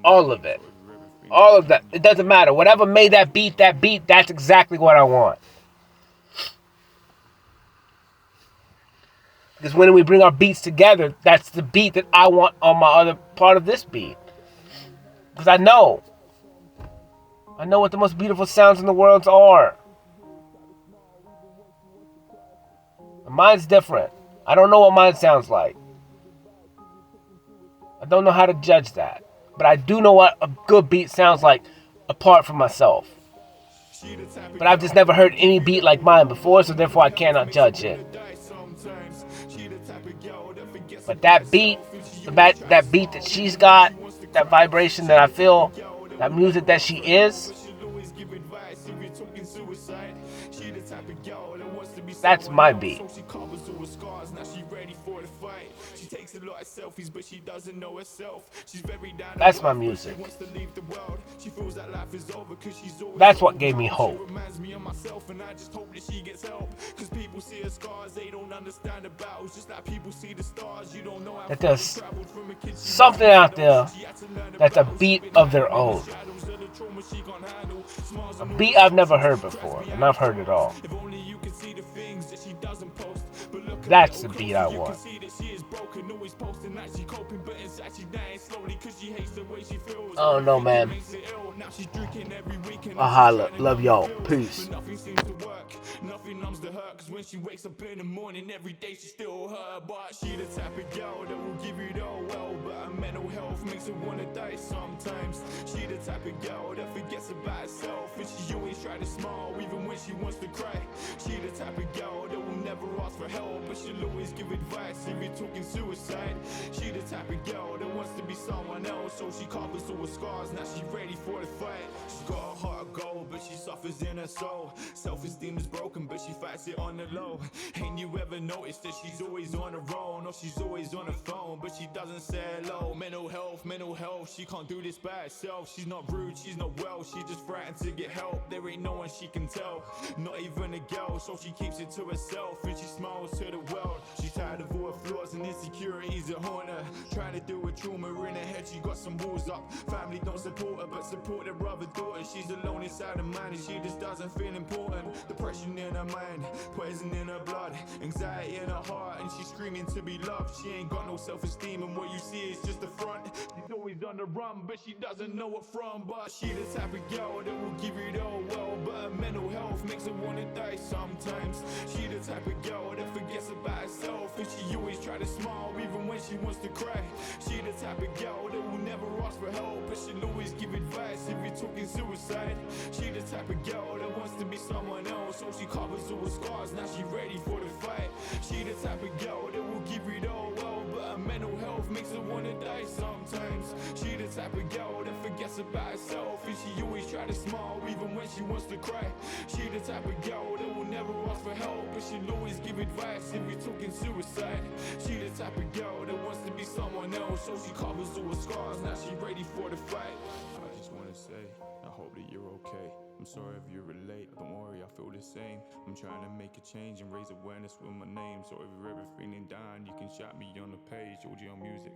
All of it. All of that. It doesn't matter. Whatever made that beat, that's exactly what I want. Because when we bring our beats together, that's the beat that I want on my other part of this beat. Because I know what the most beautiful sounds in the world are. Mine's different. I don't know what mine sounds like. I don't know how to judge that. But I do know what a good beat sounds like apart from myself. But I've just never heard any beat like mine before, so therefore I cannot judge it. But that beat, that beat that she's got, that vibration that I feel, that music that she is, that's my beat. That's my music. That's what gave me hope. That there's something out there that's a beat of their own. A beat I've never heard before, and I've heard it all. That's the beat I want. Oh no, man. I holla. Love y'all. Peace. Nothing numbs to her, cause when she wakes up in the morning, every day she's still her. But she the type of girl that will give it all well, but her mental health makes her wanna die sometimes. She the type of girl that forgets about herself, and she always try to smile even when she wants to cry. She the type of girl that will never ask for help, but she'll always give advice if you're talking suicide. She the type of girl that wants wants to be someone else, so she covers all her scars, now she's ready for the fight. She's got a heart of gold, but she suffers in her soul. Self-esteem is broken, but she fights it on the low. Ain't you ever noticed that she's always on her own, or she's always on her phone, but she doesn't say hello? Mental health, she can't do this by herself. She's not rude, she's not well, she just frightened to get help. There ain't no one she can tell, not even a girl, so she keeps it to herself and she smiles to the world. She's tired of all her flaws and insecurities that haunt her. Trying to deal with trauma in her head, she got some walls up. Family don't support her, but support her other daughter. She's alone inside her mind and she just doesn't feel important. Depression in her mind, poison in her blood, anxiety in her heart, and she's screaming to be loved. She ain't got no self-esteem, and what you see is just a front. She's always on the run, but she doesn't know what from. But she the type of girl that will give it all well, but her mental health makes her wanna die sometimes. She the type of girl that forgets about herself, and she always try to smile even when she wants to cry. She the type of girl that will never ask for help, but she'll always give advice if you're talking suicide. She the type of girl that wants to be someone else, so she covers all her scars, now she ready for the fight. She the type of girl that will give it all well, but her mental health makes her wanna die sometimes. She the type of girl that forgets about herself, and she always try to smile even when she wants to cry. She the type of girl that will never ask for help, but she'll always give advice if you're talking suicide. She the type of girl that wants to be someone else, so she covers all her scars, now she ready for the fight. I just wanna say, I hope that you're okay. I'm sorry if you relate, don't worry, I feel the same. I'm trying to make a change and raise awareness with my name, so if you're ever feeling down, you can shout me on the page, OG on music.